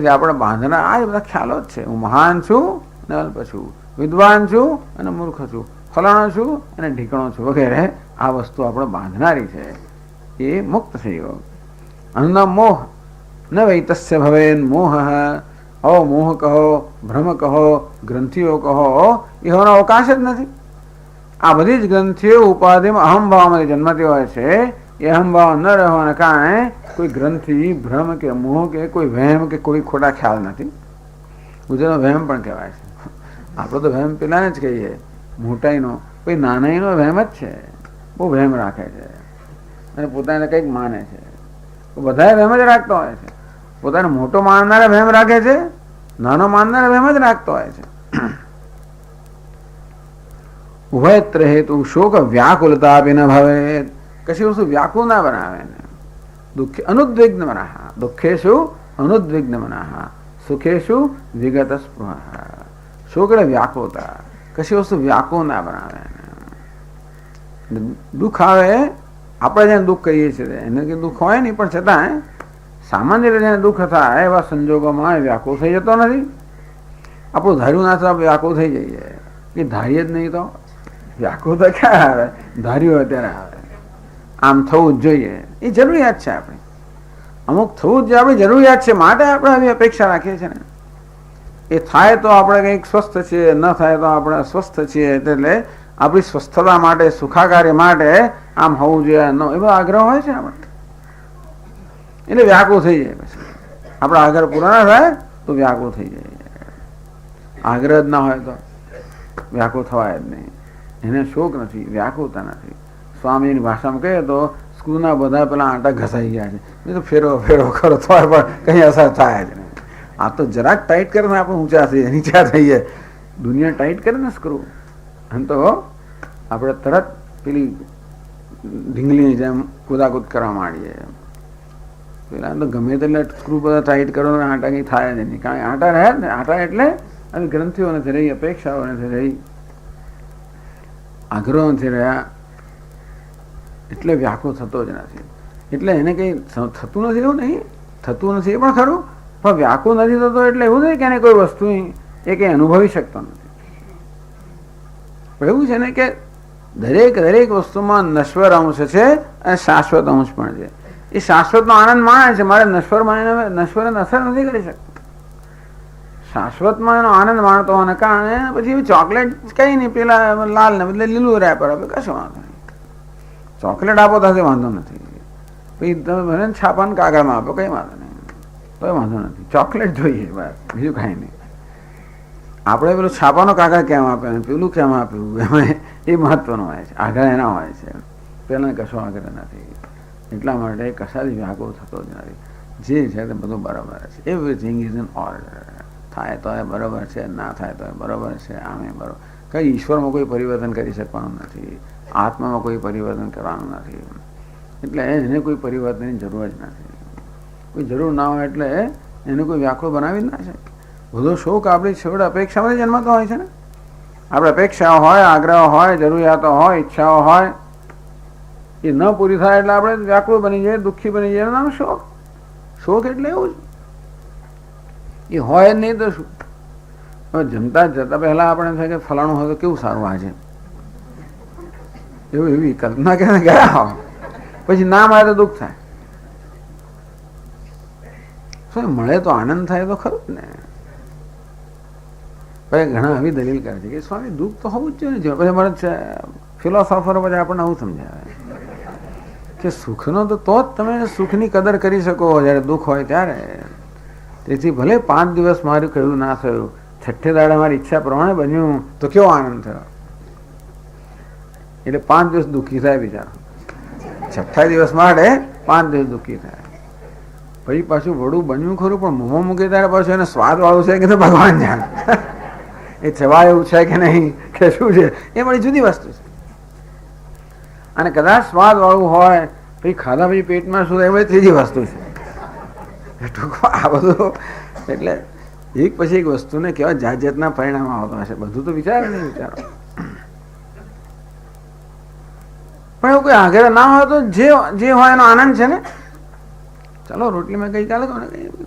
આપણે બાંધના આ બધા ખ્યાલો જ છે. હું મહાન છું અને અલ્પ છું, વિદ્વાન છું અને મૂર્ખ છું, ફલાણો છું અને ઢીકણો છું વગેરે. આ વસ્તુ આપણે બાંધનારી છે, એ મુક્ત થઈ ગયો. અન્ન મોહ ન વૈ તસ્ય ભવેન મોહ, મોહ કહો, ભ્રમ કહો, ગ્રંથિઓ કહો, એ હોવાનો અવકાશ જ નથી. આ બધી જ ગ્રંથિઓ ઉપાધિમાં અહમભાવમાંથી જન્મતી હોય છે. એ અહમભાવ ન રહેવાના કારણે કોઈ ગ્રંથિ, ભ્રમ કે મોહ કે કોઈ વહેમ કે કોઈ ખોટા ખ્યાલ નથી. ગુજરાતમાં વહેમ પણ કહેવાય છે. આપણે તો વહેમ પેલા જ કહીએ, મોટાઈનો, કોઈ નાનાઈનો વહેમ જ છે. બહુ વહેમ રાખે છે અને પોતાને કંઈક માને છે. બધા વહેમ જ રાખતો હોય છે. પોતાને મોટો માનનારા વહેમ રાખે છે, નાનો માનનારા વહેમ જ રાખતો હોય છે. ઉભયત્ર હેતુ શોક વ્યાકુલતા ન ભવે, કશી વસ્તુ વ્યાકુલ ના બનાવે. દુઃખે અનુદ્વિગ્ન મનઃ, દુઃખેશુ અનુદ્વિગ્ન મનઃ, સુખેશુ વિગત સ્પૃહ. શોક એટલે વ્યાકુલતા, કશી વસ્તુ વ્યાકુલ ના બનાવે. દુઃખ આવે, આપણે જેને દુઃખ કહીએ છીએ એને કંઈ દુઃખ હોય નહીં, પણ છતાં સામાન્ય રીતે જેને દુઃખ થાય એવા સંજોગોમાં વ્યાકુળ થઈ જતો નથી. આપણું ધાર્યું ના થાય વ્યાકુળ થઈ જઈએ, એ ધારીએ જ નહીં તો વ્યાકુળ તો ક્યાં આવે? ધાર્યું હોય ત્યારે આવે. આમ થવું જ જોઈએ, એ જરૂરિયાત છે આપણી. અમુક થવું જ આપણી જરૂરિયાત છે, માટે આપણે આવી અપેક્ષા રાખીએ છીએ ને. એ થાય તો આપણે કંઈક સ્વસ્થ છીએ, ન થાય તો આપણે અસ્વસ્થ છીએ. એટલે આપણી સ્વસ્થતા માટે, સુખાકારી માટે આમ હોવું જોઈએ, ન એવો આગ્રહ હોય છે આપણે. એટલે વ્યાકુળ થઈ જાય. પછી આપણા આગ્રહ પૂરા ના થાય તો વ્યાકુળ થઈ જાય. આગ્રહ જ ના હોય તો વ્યાકુળ થવાય જ નહીં. એને શોક નથી, વ્યાકુળતા નથી. સ્વામીની ભાષામાં કહીએ તો સ્કૂલના બધા પેલા આંટા ઘસાઈ ગયા છે, તો ફેરો ફેરો કરો તો પણ કંઈ અસર થાય જ નહીં. આ તો જરાક ટાઈટ કરે ને આપણે ઊંચા થઈએ, નીચા થઈએ. દુનિયા ટાઈટ કરે ને સ્ક્રૂ, અને તો આપણે તરત પેલી ઢીંગલીની જેમ કૂદાકૂદ કરવા માંડીએ. પેલા તો ગમે તેટલે સ્ક્રૂ બધા ટાઈટ કરો ને આંટા કંઈ થાય જ નહીં. કારણ કે આંટા રહે ને, આંટા એટલે આવી ગ્રંથિઓ નથી રહી, અપેક્ષાઓ નથી રહી, આગ્રહો નથી રહ્યા, એટલે વ્યાકુળ થતો જ નથી. એટલે એને કંઈ થતું નથી એવું નહીં, થતું નથી એ પણ ખરું, પણ વ્યાકુળ નથી થતો એટલે એવું નહીં કે એને કોઈ વસ્તુ એ કંઈ અનુભવી શકતો નથી. એવું છે ને કે દરેક વસ્તુમાં નશ્વર અંશ છે અને શાશ્વત અંશ પણ છે. એ શાશ્વતનો આનંદ માણે છે, મારે નશ્વરને અસર નથી કરી શકતો. શાશ્વતમાં એનો આનંદ માણતો હોવાને કારણે પછી ચોકલેટ કઈ નહીં, પેલા લાલ ને બદલે લીલું રેપર આપે, કશું વાંધો નહીં. ચોકલેટ આપો તો વાંધો નથી, પછી તમે મને છાપાને કાગળમાં આપો, કઈ વાંધો નહીં, કોઈ વાંધો નથી. ચોકલેટ જોઈએ બસ, બીજું કાંઈ નહીં. આપણે પેલું છાપાનો કાગળ કેમ આપે, પેલું કેમ આપ્યું, એમાં એ મહત્વનું હોય છે. આગ્રહ એના હોય છે, પેલા કશો આગ્રહ નથી. એટલા માટે કશાથી વ્યાકુળ થતો જ નથી. જે છે તે બધું બરાબર છે. Everything is in order. થાય તો એ બરાબર છે, ના થાય તો એ બરાબર છે, આમે બરાબર. કંઈ ઈશ્વરમાં કોઈ પરિવર્તન કરી શકવાનું નથી, આત્મામાં કોઈ પરિવર્તન કરવાનું નથી, એટલે એને કોઈ પરિવર્તનની જરૂર જ નથી. કોઈ જરૂર ના હોય એટલે એને કોઈ વ્યાકુળ બનાવી જ ના છે. બધો શોક આપણી છોડ અપેક્ષામાંથી જન્મતો હોય છે ને. આપણે અપેક્ષાઓ હોય, આગ્રહો હોય, જરૂરિયાતો હોય, ઈચ્છાઓ હોય, એ ન પૂરી થાય એટલે આપણે વ્યાકુળ બની જાય, દુઃખી બની જાય. એનું નામ શોક. શોક એટલે એવું જ, એ હોય જ નહીં તો શું. હવે જમતા જતા પહેલા આપણે થાય કે ફલાણું હોય તો કેવું સારું આજે, એવું એવી કલ્પના કે ગયા હોય, પછી ના મળે તો દુઃખ થાય. શું મળે તો આનંદ થાય તો ખરું જ ને. પછી ઘણા આવી દલીલ કરે છે કે સ્વામી દુઃખ તો હોવું જ જોઈએ. પછી મારે ફિલોસોફરો પછી આપણને આવું સમજાવે કે સુખનો તો જ તમે સુખની કદર કરી શકો જ્યારે દુઃખ હોય ત્યારે. તેથી ભલે 5 દિવસ મારું કહ્યું ના થયું, 6 દાડે મારી ઈચ્છા પ્રમાણે બન્યું તો કેવો આનંદ થયો. એટલે 5 દિવસ દુઃખી થાય બિચારો, 6 દિવસ માટે 5 દિવસ દુઃખી થાય. પછી પાછું વડું બન્યું ખરું, પણ મોંમાં મૂકી ત્યારે પાછું એને સ્વાદ વાળું છે કે તો ભગવાન જાણે, એ ચવા એવું છે કે નહીં કે શું છે એ બધી જુદી વસ્તુ છે. અને કદાચ સ્વાદ વાળું હોય પછી ખાધા પછી પેટમાં શું થાય એ બધી ત્રીજી વસ્તુ છે. આ બધું એટલે એક પછી એક વસ્તુને કેવા જાત જાતના પરિણામ આવતા હશે, બધું તો વિચારે નહીં વિચારો. પણ એવું કોઈ આગળ ના હોય તો જે હોય એનો આનંદ છે ને. ચાલો રોટલી મેં ગઈકાલે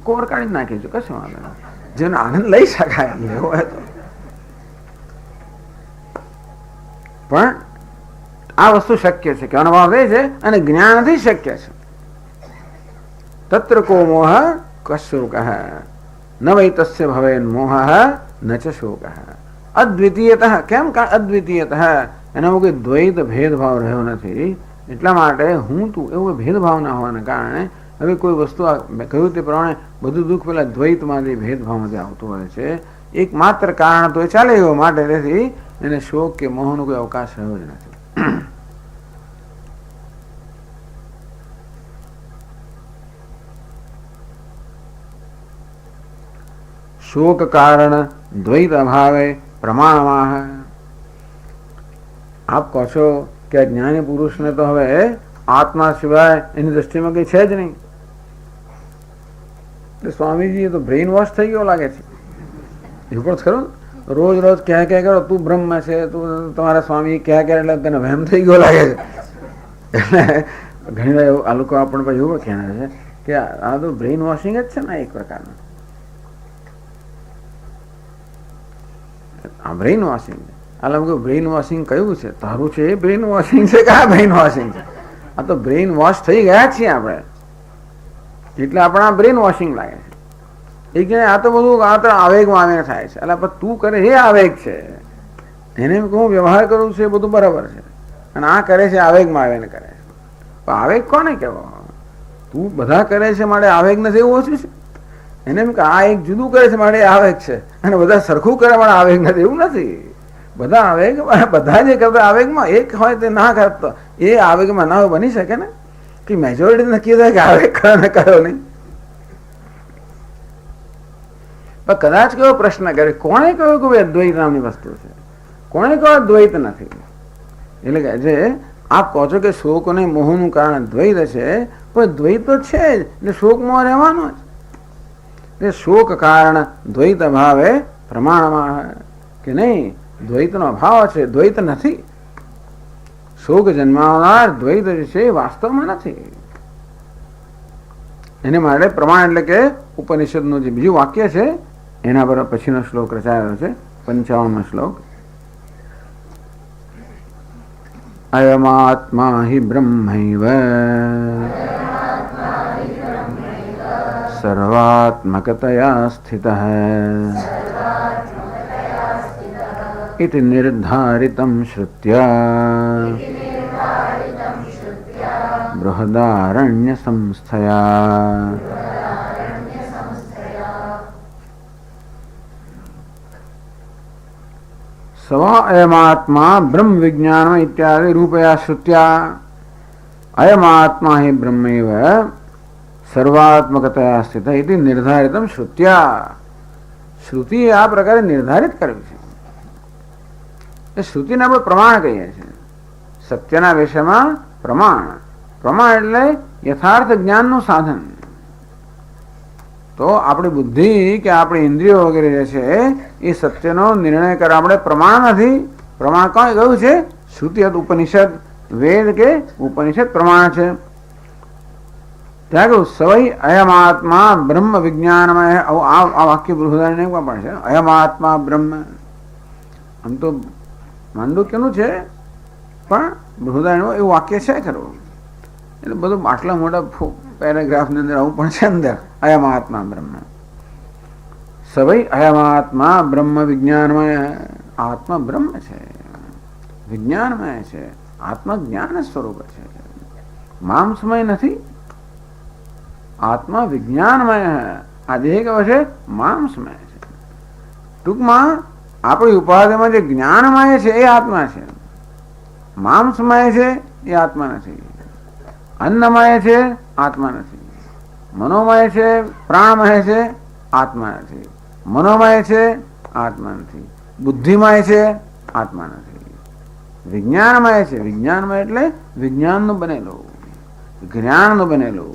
કોર કાઢી જ નાખીશું, કશું વાંધો નહીં. જેનો આનંદ લઈ શકાય લેવો હોય તો. પણ આ વસ્તુ શક્ય છે, કહેવાનો ભાવ એ છે, અને જ્ઞાનથી શક્ય છે. તત્ર કો મોહ કશોક ન વૈ તસ્ય ભવેન મોહ ન ચ શોક. અદ્વિતીયતઃ. કેમ? અદ્વિતીયતઃ એનામાં કોઈ દ્વૈત ભેદભાવ રહ્યો નથી. એટલા માટે હું તું એવું ભેદભાવ ના હોવાના કારણે હવે કોઈ વસ્તુ કહ્યું તે પ્રમાણે બધું દુઃખ પેલા દ્વૈતમાંથી ભેદભાવમાંથી આવતું હોય છે. એકમાત્ર કારણ તો એ ચાલે એવો માટે તેથી એને શોક કે મોહનો કોઈ અવકાશ રહ્યો જ નથી. શોક કારણ દ્વૈત અભાવે પ્રમાણમાં. આપ કહો છો કે જ્ઞાની પુરુષને તો હવે આત્મા સિવાય એની દ્રષ્ટિમાં કઈ છે જ નહીં. સ્વામીજી તો બ્રેઇન વોશ થઈ ગયો લાગે છે. એવું પણ ખરું, રોજ રોજ ક્યાં ક્યાં કરો તું બ્રહ્મ છે, તું તમારા સ્વામી ક્યાં ક્યાં, એટલે તને વહેમ થઈ ગયો લાગે છે. એટલે ઘણી વાર આ લોકો આપણને પછી એવું કહેવાય છે કે આ તો બ્રેઇન વોશિંગ જ છે ને એક પ્રકારનું. આ બ્રેઇન વોશિંગ છે. આ લોકો બ્રેઇન વોશિંગ કયું છે? તારું છે એ બ્રેઇન વોશિંગ છે કે આ બ્રેઇન વોશિંગ છે? આ તો બ્રેઇન વોશ થઈ ગયા છીએ આપણે, એટલે આપણે આ બ્રેઇન વોશિંગ લાગે છે. એ કે આ તો બધું આ તો આવેગમાં આવીને થાય છે. એટલે તું કરે એ આવેગ છે, એને હું વ્યવહાર કરું છું એ બધું બરાબર છે, અને આ કરે છે આવેગમાં આવીને કરે છે. આવેગ કોને કહેવો? તું બધા કરે છે માટે આવેગ નથી એવું ઓછું છે. એને એમ કે આ એક જુદું કરે છે માટે આવેગ છે, અને બધા સરખું કરે માટે આવેગ નથી એવું નથી. બધા આવેગ, બધા જે કરતા આવેગમાં એક હોય તે ના કરતો એ આવેગમાં ના બની શકે ને, કે મેજોરિટી નક્કી થાય કે આવેગ કયો ને કયો નહીં. પણ કદાચ કેવો પ્રશ્ન કરે, કોણે કહ્યું કે અદ્વૈત નામની વસ્તુ છે? કોણે કહ્યું દ્વૈત નથી? એટલે કે જે આપ કહો છો કે શોક અને મોહનું કારણ દ્વૈત છે, પણ દ્વૈત તો છે જ, એટલે શોક મોહ રહેવાનો જ. એટલે શોક કારણ દ્વૈત અભાવે પ્રમાણમાં કે નહીં, દ્વૈતનો અભાવ છે, દ્વૈત નથી. શોક જન્માવનાર દ્વૈત જે છે એ વાસ્તવમાં નથી. એને માટે પ્રમાણ એટલે કે ઉપનિષદનું જે બીજું વાક્ય છે એના પર પછીનો શ્લોક રચાયેલો છે, 55મો શ્લોક. અયમાત્મા હિ બ્રહ્મૈવ સર્વાત્મકતયા સ્થિતઃ इति निर्धारितं श्रुत्या बृहदारण्य संस्थया. सवा अयमात्मा ब्रह्म विज्ञान इत्यादि रूपया श्रुत्या अयमात्मा ही ब्रह्मैव सर्वात्मकतया स्थित इति निर्धारितं श्रुत्या. श्रुति आ प्रकारे निर्धारित करવી છે. એ શ્રુતિને આપણે પ્રમાણ કહીએ છીએ. સત્યના વિષયમાં પ્રમાણ. પ્રમાણ એટલે યથાર્થ જ્ઞાનનું સાધન. તો આપણી બુદ્ધિ કે આપણી ઇન્દ્રિયો વગેરે જે છે એ સત્યનો નિર્ણય કરે. આપણે પ્રમાણ નથી. પ્રમાણ કઈ કયું છે? શ્રુતિ ઉપનિષદ, વેદ કે ઉપનિષદ પ્રમાણ છે. ત્યાં કહ્યું સવૈ અયમાત્મા બ્રહ્મ વિજ્ઞાનમય. આ વાક્ય બૃહદારણ્યક માં પણ છે. અયમાત્મા બ્રહ્મ. આમ તો માંડુક્યનું છે પણ બૃહદારણ્યમાં એવું વાક્ય છે ખરું. એટલે બધું આટલા મોટા પેરેગ્રાફની અંદર આવું પણ છે અંદર. અયમાત્મા બ્રહ્મ. સવૈ અયમાત્મા બ્રહ્મ વિજ્ઞાનમય. આત્મા બ્રહ્મ છે, વિજ્ઞાનમય છે. આત્મા જ્ઞાન સ્વરૂપ છે, માંસમય નથી. આત્મા વિજ્ઞાનમય. આ દેહ કયો છે? માંસમય છે. ટૂંકમાં આપણી ઉપાધિમાં જે જ્ઞાનમય છે એ આત્મા છે. માંસમય છે એ આત્મા નથી. અન્નમય છે આત્મા નથી. મનોમય છે, પ્રાણમય છે, આત્મા નથી. મનોમય છે, આત્મા નથી. બુદ્ધિમય છે, આત્મા નથી. વિજ્ઞાનમય છે. વિજ્ઞાનમય એટલે વિજ્ઞાનનું બનેલું, જ્ઞાનનું બનેલું,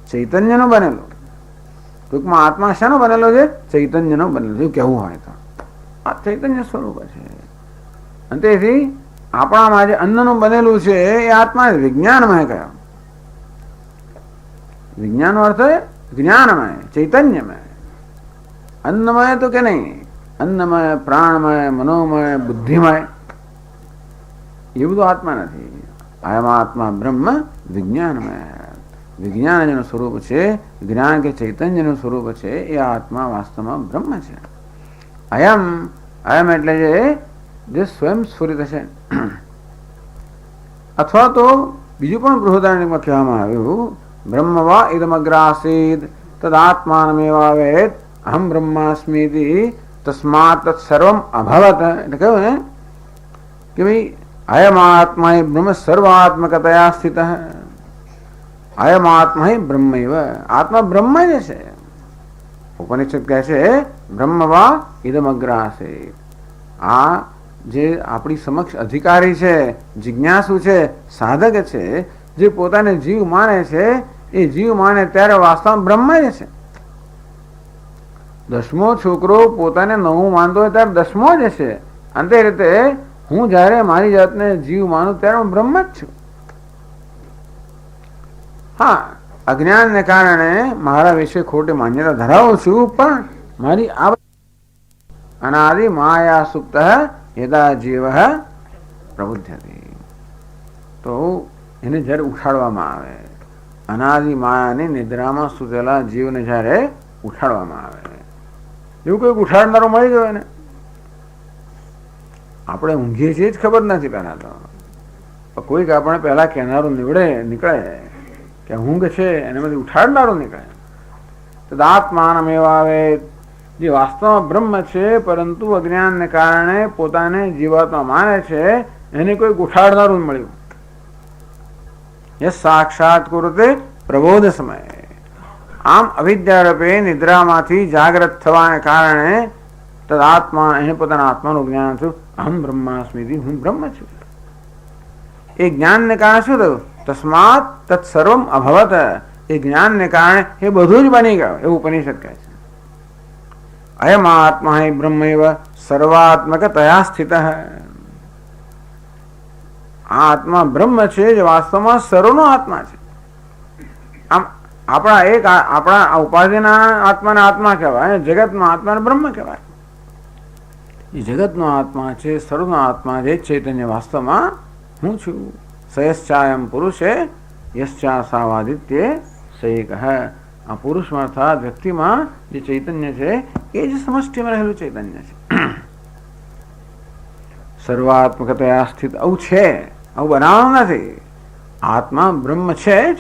ચૈતન્યનું બનેલું. ટૂંકમાં આત્મા શાનો બનેલો છે? ચૈતન્યનો બનેલો. એવું કહેવું હોય તો આ ચૈતન્ય સ્વરૂપ છે. અને તેથી આપણામાં જે અન્નનું બનેલું છે એ આત્મા વિજ્ઞાનમય કયો. વિજ્ઞાનનો અર્થ જ્ઞાનમય, ચૈતન્યમય. અન્નમય તો કે નહીં. અન્નમય, પ્રાણમય, મનોમય, બુદ્ધિમય એ બધું આત્મા નથી. આત્મા બ્રહ્મ વિજ્ઞાનમય. વિજ્ઞાન જેનું સ્વરૂપ છે, જ્ઞાન કે ચૈતન્યનું સ્વરૂપ છે એ આત્મા વાસ્તવમાં બ્રહ્મ છે. અયમ અયમ એટલે જે સ્વયં સ્ફુરિત છે. અથવા તો બીજું પણ બૃહદારણ્યકમાં કહેવામાં આવ્યું બ્રહ્મ વા ઇદમગ્રાસીદ તદાત્માનમેવાવેદ અહમ બ્રહ્માસ્મિતિ તસ્માત તત્સર્વમ અભવત. એટલે કહ્યું ને કે ભાઈ અયમ આત્મા એ બ્રહ્મ સર્વાત્મકતયા સ્થિત. અયમ આત્મા એ બ્રહ્મ. આત્મા બ્રહ્મ જ છે. ઉપનિષદ કહે છે બ્રહ્મ વા ઇદમગ્રાસીદ. આ જે આપણી સમક્ષ અધિકારી છે, જિજ્ઞાસુ છે, સાધક છે, જે પોતાને જીવ માને છે એ જીવ માને ત્યારે વાસ્તવમાં બ્રહ્મ જ છે. 10મો છોકરો પોતાને 9 માનતો હોય ત્યારે 10મો જ છે. અને તે રીતે હું જયારે મારી જાતને જીવ માનું ત્યારે હું બ્રહ્મ જ છું. હા, અજ્ઞાનને કારણે મારા વિશે ખોટી માન્યતા ધરાવું છું, પણ મારી આ અનાદિ માયા સુપ્ત યદા જીવ પ્રબુધ્યતિ. તો એને જયારે ઉઠાડવામાં આવે, અનાદિ માયાની નિદ્રામાં સૂતેલા જીવને જયારે ઉઠાડવામાં આવે, એવું કોઈક ઉઠાડનારો મળી ગયો એને. આપણે ઊંઘીએ છીએ જ ખબર નથી પહેલા તો. કોઈક આપણે પહેલા કહેનારું નીકળે કે ઊંઘ છે એનામાંથી ઉઠાડનારું નીકળે. તદાત્માનમ એવા આવે જે વાસ્તવમાં બ્રહ્મ છે પરંતુ અજ્ઞાનને કારણે પોતાને જીવાત્મા માને છે, એને કોઈ ઉઠાડનારું મળ્યું. એ સાક્ષાત કુરુતે પ્રબોધ સમયે. આમ અવિદ્યારૂપે નિદ્રામાંથી જાગ્રત થવાને કારણે તદાત્મા એને પોતાના આત્માનું જ્ઞાન થયું. અહમ બ્રહ્માસ્મિતિ, હું બ્રહ્મ છું. એ જ્ઞાનને કારણે શું થયું? તસ્માત તત્સર્વમ અભવત. એ જ્ઞાનને કારણે એ બધું જ બની ગયું એવું ઉપનિષદ કહે છે. અયમ આત્મા હૈ બ્રહ્મૈવ સર્વાત્મકતયા સ્થિત. આત્મા બ્રહ્મ છે જે વાસ્તવમાં સર્વનો આત્મા છે. આમ આપણા ઉપાધિના આત્માને આત્મા કહેવાય, જગતનો આત્માને બ્રહ્મ કહેવાય. એ જગતનો આત્મા છે, સર્વનો આત્મા છે ચૈતન્ય વાસ્તવમાં હું છું. સયશ્ચાયમ પુરુષે યશ્ચા સાવાદિત્ય સૈક. આ પુરુષમાં અર્થાત વ્યક્તિમાં જે ચૈતન્ય છે એ જ સમષ્ટિમાં રહેલું ચૈતન્ય છે. સર્વાત્મકતયા સ્થિત આવું છે, આવું બનાવવાનું નથી. આત્મા બ્રહ્મ છે જ,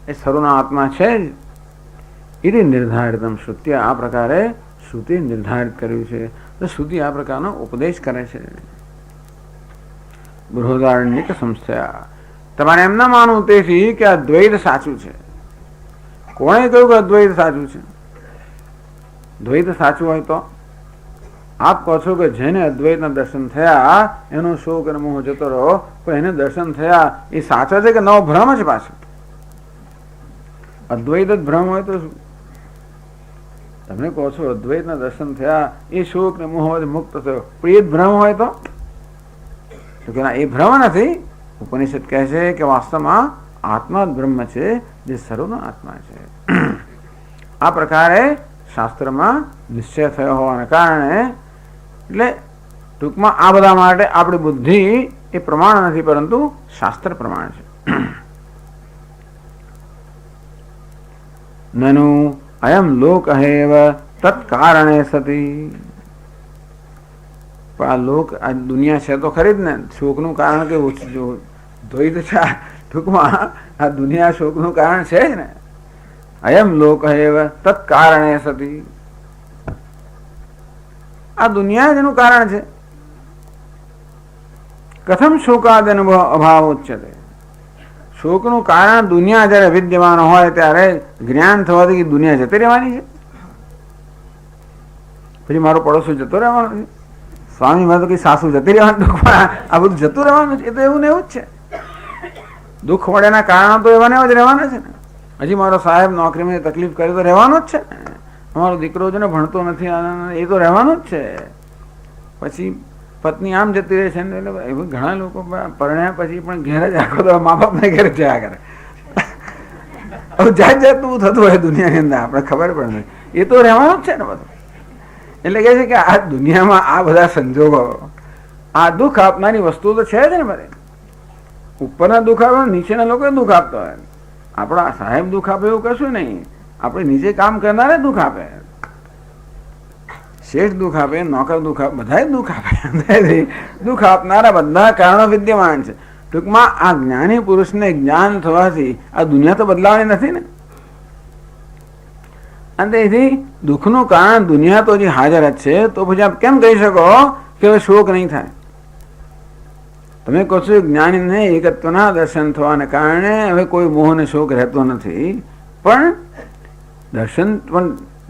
એ સર્વનો આત્મા છે જ. એ નિર્ધારિતમ શ્રુતિ. આ પ્રકારે શ્રુતિ નિર્ધારિત કર્યું છે. તો શ્રુતિ આ પ્રકારનો ઉપદેશ કરે છે. બૃહદારણ્યક સંસ્થા. તમારે એમ ના માનવું તેથી કે આ દ્વૈત સાચું છે. કોણે કહ્યું કે અદ્વૈત સાચું છે? દ્વૈત સાચું હોય તો આપ કહો છો કે જેને અદ્વૈતના દર્શન થયા એનો શોક અને મોહ જતો રહો, પણ એને દર્શન થયા એ સાચો છે કે નવો ભ્રમ જ પાછો? અદ્વૈત જ ભ્રમ હોય તો શું? તમે કહો છો અદ્વૈતના દર્શન થયા એ શોક ને મોહ મુક્ત થયો, પણ એ જ ભ્રમ હોય તો કે ના, એ ભ્રમ નથી. ઉપનિષદ કહે છે કે વાસ્તવમાં આત્મા જ બ્રહ્મ છે, જે સર્વનો આત્મા છે. આ પ્રકારે શાસ્ત્રમાં નિશ્ચય થયો હોવાને કારણે, એટલે ટૂંકમાં આ બધા માટે આપણી બુદ્ધિ એ પ્રમાણ નથી, પરંતુ શાસ્ત્ર પ્રમાણ છે. નનુ અયમ લોક હેવ તત્કારણે સતી. પણ આ લોક, આ દુનિયા છે તો ખરી જ ને, શોકનું કારણ કે દ્વૈત છે. ટૂંકમાં આ દુનિયા શોકનું કારણ છે જ ને. અયમ લોક હેવ તત્કારણે સતી. આ દુનિયા જ એનું કારણ છે. કથમ શોકાદ અનુભવ અભાવ ઉચ્ચતે. શોકનું કારણ દુનિયા જયારે વિદ્યમાન હોય ત્યારે જ્ઞાન થવાથી દુનિયા જતી રહેવાની છે, પછી મારો પડોશી જતો રહેવાનો છે, સ્વામી માં તો કઈ સાસુ જતી રહેવાનું, આ બધું જતું રહેવાનું છે. એ તો એવું ને એવું જ છે. દુઃખ વડેના કારણો તો એવા ને એવા જ રહેવાના છે ને. હજી મારો સાહેબ નોકરીમાં તકલીફ કરે તો રહેવાનો જ છે ને. અમારો દીકરો છે ને ભણતો નથી, એ તો રહેવાનો જ છે. પછી પત્ની આમ જતી રહે છે ને, એટલે ઘણા લોકો પરણ્યા પછી પણ ઘેર જ આખો તો મા બાપને ઘેર જયા કરે. હવે જાત જાતનું થતું હોય દુનિયાની અંદર, આપણે ખબર પણ નથી. એ તો રહેવાનું જ છે ને બધું. એટલે કહે છે કે આ દુનિયામાં આ બધા સંજોગો, આ દુઃખ આપનારી વસ્તુ તો છે જ ને બધે. ઉપરના દુઃખ આપે, નીચેના લોકો દુઃખ આપતા હોય. આપણા સાહેબ દુઃખ આપે એવું કશું નહીં, આપણે નીચે કામ કરનારે દુઃખ આપે. શેઠ દુઃખ આપે, નોકર દુઃખ આપે, બધા દુઃખ આપે. દુઃખ આપનારા બધા કારણો વિદ્યમાન છે. ટૂંકમાં આ જ્ઞાની પુરુષને જ્ઞાન થવાથી આ દુનિયા તો બદલાવાની નથી ને. અને તેથી દુઃખનું કારણ દુનિયા તો હજી હાજર જ છે. તો પછી આપ કેમ કહી શકો કે હવે શોક નહીં થાય? તમે કહો છો જ્ઞાનીને એકત્વના દર્શન થવાને કારણે હવે કોઈ મોહ ને શોક રહેતો નથી, પણ દર્શન પણ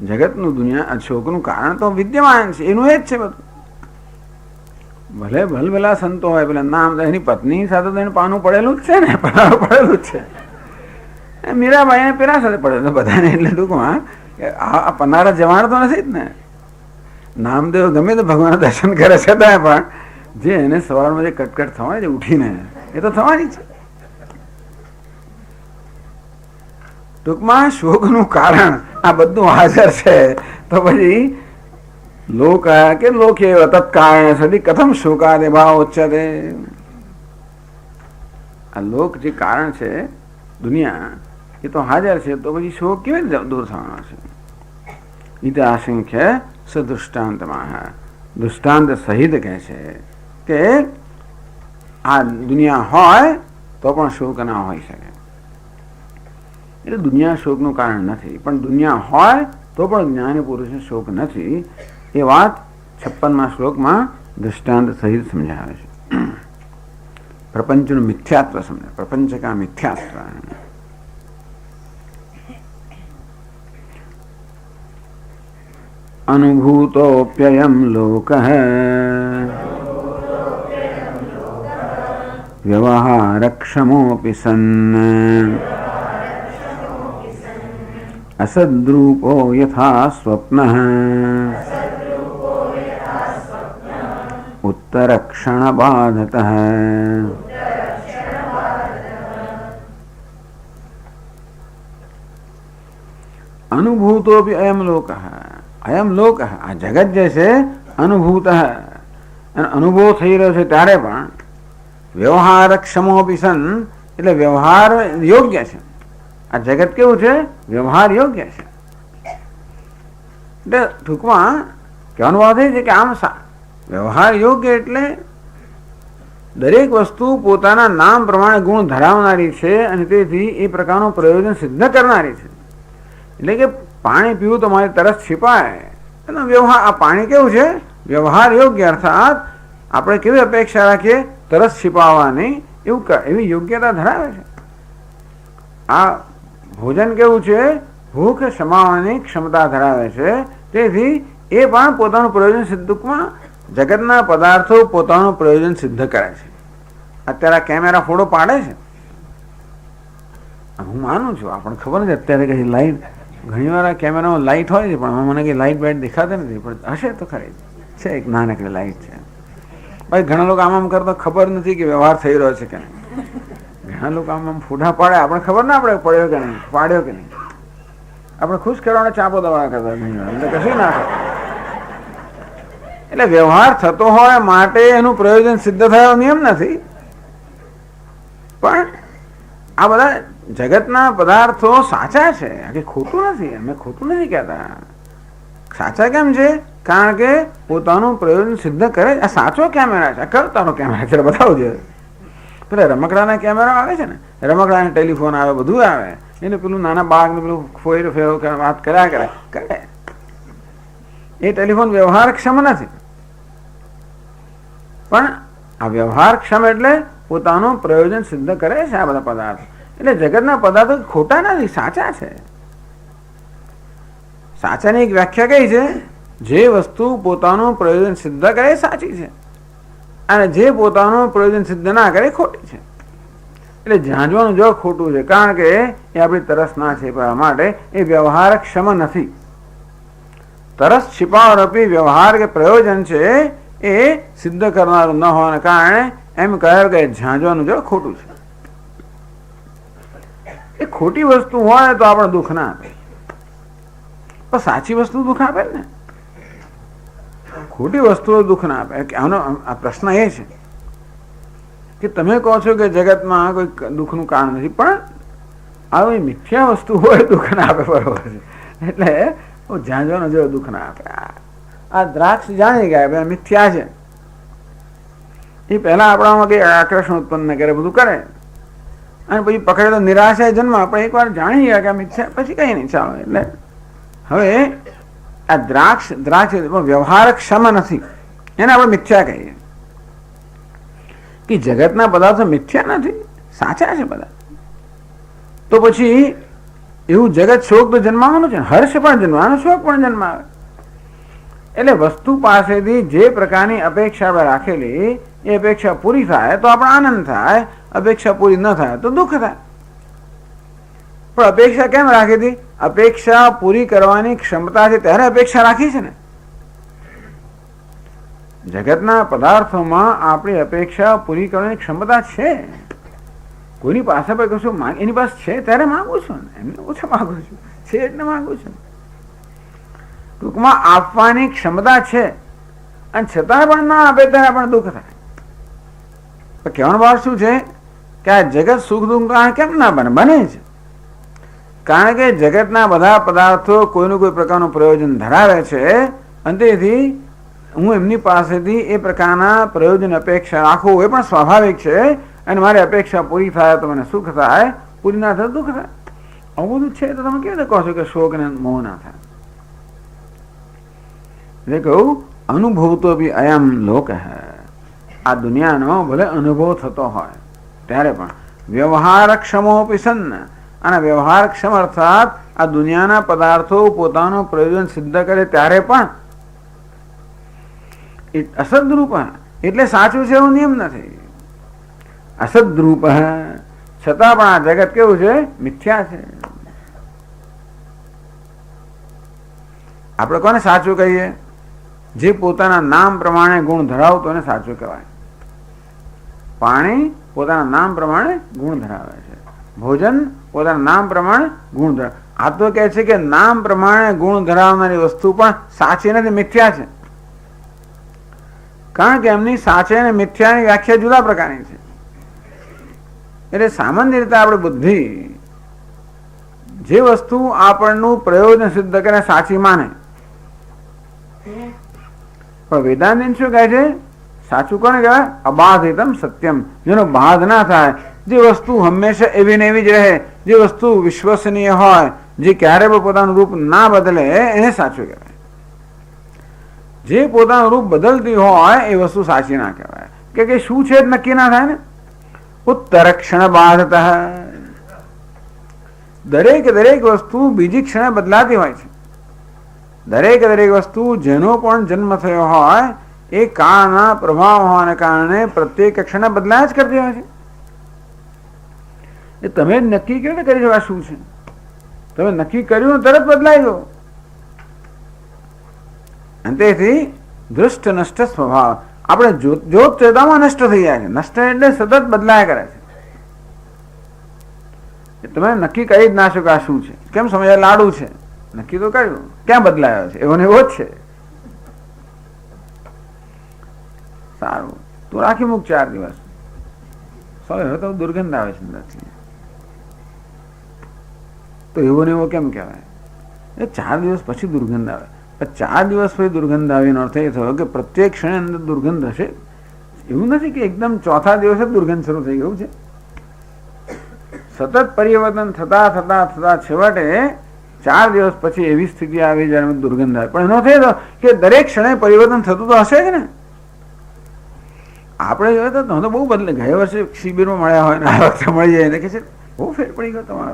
જગતનું દુનિયા શોકનું કારણ તો વિદ્યમાન છે, એનું એ જ છે બધું. ભલે ભલભલા સંતો હોય, પેલા નામ એની પત્ની સાથે તો એને પાનું પડેલું જ છે ને, પડેલું જ છે. મીરાબાઈને પેલા સાથે પડેલું બધાને. એટલે ટૂંકમાં આ પનારા જવાના તો નથી જ ને. નામદેવ ગમે તો ભગવાન દર્શન કરે છે, પણ જે એને સવારમાં જે કટકટ થવાની છે ઉઠીને, એ તો થવાની છે. ટૂંકમાં શોકનું કારણ આ બધું હાજર છે. તો પછી લોક કે લોકે તત્કારણે સદી કથમ શોકાદે ભાવ ઉચ્ચતે. આ લોક જે કારણ છે દુનિયા, એ તો હાજર છે, તો પછી શોક કેવી રીતે દૂર થવાનો છે? ઈત આશંખ્ય સદૃષ્ટાંતમાં, દૃષ્ટાંત સહિત કહે છે કે આ દુનિયા હોય તો પણ શોક ના હોઈ શકે. એટલે દુનિયા શોકનું કારણ નથી, પણ દુનિયા હોય તો પણ જ્ઞાની પુરુષને શોક નથી. એ વાત 56મા શ્લોકમાં દૃષ્ટાંત સહિત સમજાવે છે. પ્રપંચનું મિથ્યાત્વ સમજાવે, પ્રપંચ કા મિથ્યાત્વ. અનુભૂતોપ્યયમ લોકઃ વ્યવહારક્ષમોऽપि સન્ન અસદ્રૂપો યથા સ્વપ્નઃ ઉત્તરક્ષણબાધતઃ. અનુભૂતોપી અયમ લોકઃ. અયમ લોક, આ જગત જે છે અનુભૂત, અનુભવ થઈ રહ્યો છે ત્યારે પણ વ્યવહારક્ષમોપી સન, એટલે વ્યવહાર યોગ્ય છે. આ જગત કેવું છે? વ્યવહાર યોગ્ય છે. એટલે ટૂંકમાં કહેવાનો વાત એ છે કે આમ વ્યવહાર યોગ્ય એટલે દરેક વસ્તુ પોતાના નામ પ્રમાણે ગુણ ધરાવનારી છે, અને તેથી એ પ્રકારનું પ્રયોજન સિદ્ધ કરનારી છે. એટલે કે પાણી પીવું તો મારી તરસ छिपाય, એનો વ્યવહાર. આ પાણી કેવું છે? વ્યવહાર યોગ્ય, અર્થાત આપણે કેવી અપેક્ષા રાખીએ તરસ छिपाવવાની, એવી યોગ્યતા ધરાવે છે. આ ભોજન કેવું છે? ભૂખ સમાવવાની ક્ષમતા ધરાવે છે, તેથી એ પણ પોતાનું પ્રયોજન સિદ્ધમાં જગતના પદાર્થો પોતાનું પ્રયોજન સિદ્ધ કરે છે. અત્યારે કેમેરા ફોટો પાડે છે, હું માનું છું, આપણને ખબર નથી અત્યારે કઈ લાઈટ, ઘણી વાર કેમેરામાં લાઈટ હોય છે, પણ મને કઈ લાઈટ બાઈટ દેખાતી નથી, પણ હશે તો ખરી છે, એક નાનકડી લાઈટ છે. ભાઈ ઘણા લોકો આમ કરતા ખબર નથી કે વ્યવહાર થઈ રહ્યો છે કે નહીં. ઘણા લોકો આમ ફોટા પાડે, આપણે ખબર ના આપણે પડ્યો કે નહીં, પાડ્યો કે નહીં. આપણે ખુશ કરવાને ચાપો દવા કરતા ઘણી વાર, એટલે કશું ના થાય. એટલે વ્યવહાર થતો હોય માટે એનું પ્રયોજન સિદ્ધ થયો નિયમ નથી, પણ આ બધા જગતના પદાર્થો સાચા છે, કે ખોટું નથી. અમે ખોટું નથી કહેતા. સાચા કેમ છે? કારણ કે પોતાનું પ્રયોજન સિદ્ધ કરે. આ સાચો કેમેરા છે, કયો તારો કેમેરા છે બતાવજો. પેલા રમકડાના કેમેરા આવે છે ને, રમકડાના ટેલિફોન આવે, બધું આવે, એને પેલું નાના બાળકને પેલું ફોઈ ફેરો વાત કર્યા કરે. એ ટેલિફોન વ્યવહારક્ષમ નથી, પણ આ વ્યવહારક્ષમ એટલે પોતાનું પ્રયોજન સિદ્ધ કરે છે આ બધા પદાર્થ. એટલે જગતના પદાર્થો ખોટા નથી, સાચા છે. સાચાની એક વ્યાખ્યા કઈ છે? જે વસ્તુ પોતાનું પ્રયોજન સિદ્ધ કરે સાચી છે, અને જે પોતાનું પ્રયોજન સિદ્ધ ના કરે ખોટી છે. એટલે ઝાંઝવાનું જો ખોટું છે, કારણ કે એ આપણી તરસ ના છિપાવવા માટે એ વ્યવહારક્ષમ નથી. તરસ છિપાવવારૂપી વ્યવહાર કે પ્રયોજન છે એ સિદ્ધ કરનારું ન હોવાને કારણે એમ કહ્યું કે ઝાંઝવાનું જો ખોટું છે. એ ખોટી વસ્તુ હોય તો આપણે દુઃખ ના આપે, પણ સાચી વસ્તુ દુઃખ આપે ને. ખોટી વસ્તુઓ દુઃખ ના આપે. આનો આ પ્રશ્ન એ છે કે તમે કહો છો કે જગતમાં કોઈ દુઃખનું કારણ નથી, પણ આવી મિથ્યા વસ્તુ હોય દુઃખ ના આપે, બરોબર છે. એટલે ઝાંઝવાનો જેવો દુઃખ ના આપે. આ દ્રાક્ષ જાણી ગયા મિથ્યા છે, એ પહેલા આપણામાં કઈ આકર્ષણ ઉત્પન્ન કરે, બધું કરે, અને પછી પકડે તો નિરાશા જન્મ. આપણે એકવાર જાણી ગયા કે મિથ્યા, પછી કઈ નહીં, ચાલો. એટલે હવે આ દ્રાક્ષ વ્યવહારક્ષમ નથી, એને આપણે મિથ્યા કહીએ. કે જગતના પદાર્થો મિથ્યા નથી, સાચા છે બધા. તો પછી એવું જગત શોક તો જન્માવાનું છે, હર્ષ પણ જન્માવાનો, શોક પણ જન્માવે. એટલે વસ્તુ પાસેથી જે પ્રકારની અપેક્ષા આપણે રાખેલી એ અપેક્ષા પૂરી થાય તો આપણે આનંદ થાય, અપેક્ષા પૂરી ન થાય તો દુઃખ થાય. પણ અપેક્ષા કેમ રાખી હતી? અપેક્ષા પૂરી કરવાની ક્ષમતા છે ત્યારે અપેક્ષા રાખી છે ને. જગતના પદાર્થોમાં આપણી અપેક્ષા પૂરી કરવાની ક્ષમતા છે. કોઈની પાસે પણ કશું એની પાસે છે ત્યારે માંગુ છું, એમને ઓછા માંગુ છું, છે એટલે માંગુ છું. ટૂંકમાં આપવાની ક્ષમતા છે, અને છતાં પણ ના આપે ત્યારે પણ દુઃખ થાય. પણ કહેવાનો ભાવ શું છે કે આ જગત સુખ દુઃખ કારણ કેમ ના બને? બને છે. કારણ કે જગતના બધા પદાર્થો કોઈનું કોઈ પ્રકારનું પ્રયોજન ધરાવે છે, અને તેથી હું એમની પાસેથી એ પ્રકારના પ્રયોજન અપેક્ષા રાખું એ પણ સ્વાભાવિક છે. અને મારી અપેક્ષા પૂરી થાય તો મને સુખ થાય, પૂરી ના થાય દુઃખ થાય. આવું બધું છે તો તમે કેવી રીતે કહો છો કે શોક અને મોહ ના થાય? એટલે કહું અનુભવતો બી અયમ લોક હૈ. આ દુનિયાનો ભલે અનુભવ થતો હોય ત્યારે પણ વ્યવહારક્ષમોપી સન્ન, અને વ્યવહારક્ષમ અર્થાત આ દુનિયાના પદાર્થો પોતાનું પ્રયોજન સિદ્ધ કરે ત્યારે પણ અસદરૂપ, એટલે સાચું છે એવું નિયમ નથી. અસદરૂપ છતાં પણ આ જગત કેવું છે? મિથ્યા છે. આપણે કોને સાચું કહીએ? જે પોતાના નામ પ્રમાણે ગુણ ધરાવતો એને સાચું કહેવાય. પાણી પોતાના નામ પ્રમાણે ગુણ ધરાવે છે, ભોજન પોતાના નામ પ્રમાણે ગુણ ધરાવે. આ તો કહે છે કે નામ પ્રમાણે ગુણ ધરાવનારી વસ્તુ પણ સાચી નથી, મિથ્યા છે. કારણ કે એમની સાચી અને મિથ્યાની વ્યાખ્યા જુદા પ્રકારની છે. એટલે સામાન્ય રીતે આપણે બુદ્ધિ જે વસ્તુ આપણનું પ્રયોજન સિદ્ધ કરે સાચી માને, પણ વેદાંત શું કહે છે? સાચું કોને કહેવાય? અબાધિતમ સત્યમ. જેનો બાધ ના થાય, જે વસ્તુ હંમેશા એવી ને એવી જ રહે, જે વસ્તુ વિશ્વસનીય હોય, જે ક્યારે પણ પોતાનું રૂપ ના બદલે, એને સાચું કહેવાય. જે પોતાનું રૂપ બદલતી હોય એ વસ્તુ સાચી ના કહેવાય. કે શું છે નક્કી ના થાય ને. ઉત્તર ક્ષણ બાધત, દરેક વસ્તુ બીજી ક્ષણે બદલાતી હોય છે. દરેક વસ્તુ જેનો પણ જન્મ થયો હોય એ કાળના પ્રભાવ હોવાને કારણે પ્રત્યેક ક્ષણે બદલાયા જ કરતી હોય છે. એ તમે નક્કી કેવી રીતે કરી શકો શું છે? તમે નક્કી કર્યું તરત બદલાઈ ગયો. અને તેથી દૃષ્ટ નષ્ટ સ્વભાવ આપણે જોત ચેતામાં નષ્ટ થઈ જાય છે. નષ્ટ એટલે સતત બદલાયા કરે છે. તમે નક્કી કરી જ ના શકો આ શું છે. કેમ સમજાય? લાડુ છે, નક્કી તો કર્યું, ક્યાં બદલાયો છે? એવો ને એવો જ છે. સારું, તું રાખી મૂક 4 દિવસ. હવે તો દુર્ગંધ આવે છે અંદરથી. તો એવો ને એવો કેમ કહેવાય? એ 4 દિવસ પછી દુર્ગંધ આવે. 4 દિવસ પછી દુર્ગંધ આવીનો અર્થ એ થયો કે પ્રત્યેક ક્ષણે અંદર દુર્ગંધ હશે. એવું નથી કે એકદમ ચોથા દિવસે દુર્ગંધ શરૂ થઈ ગયું છે. સતત પરિવર્તન થતા થતા થતા છેવટે 4 દિવસ પછી એવી સ્થિતિ આવી જ્યારે દુર્ગંધ આવે. પણ એનો થઈ કે દરેક ક્ષણે પરિવર્તન થતું તો હશે જ ને. આપણે જોઈએ તો બહુ બદલે. ગયા વર્ષે શિબિરમાં મળ્યા હોય ને આ વખતે મળી જાય ને કે છે બહુ ફેર પડી ગયો તમારો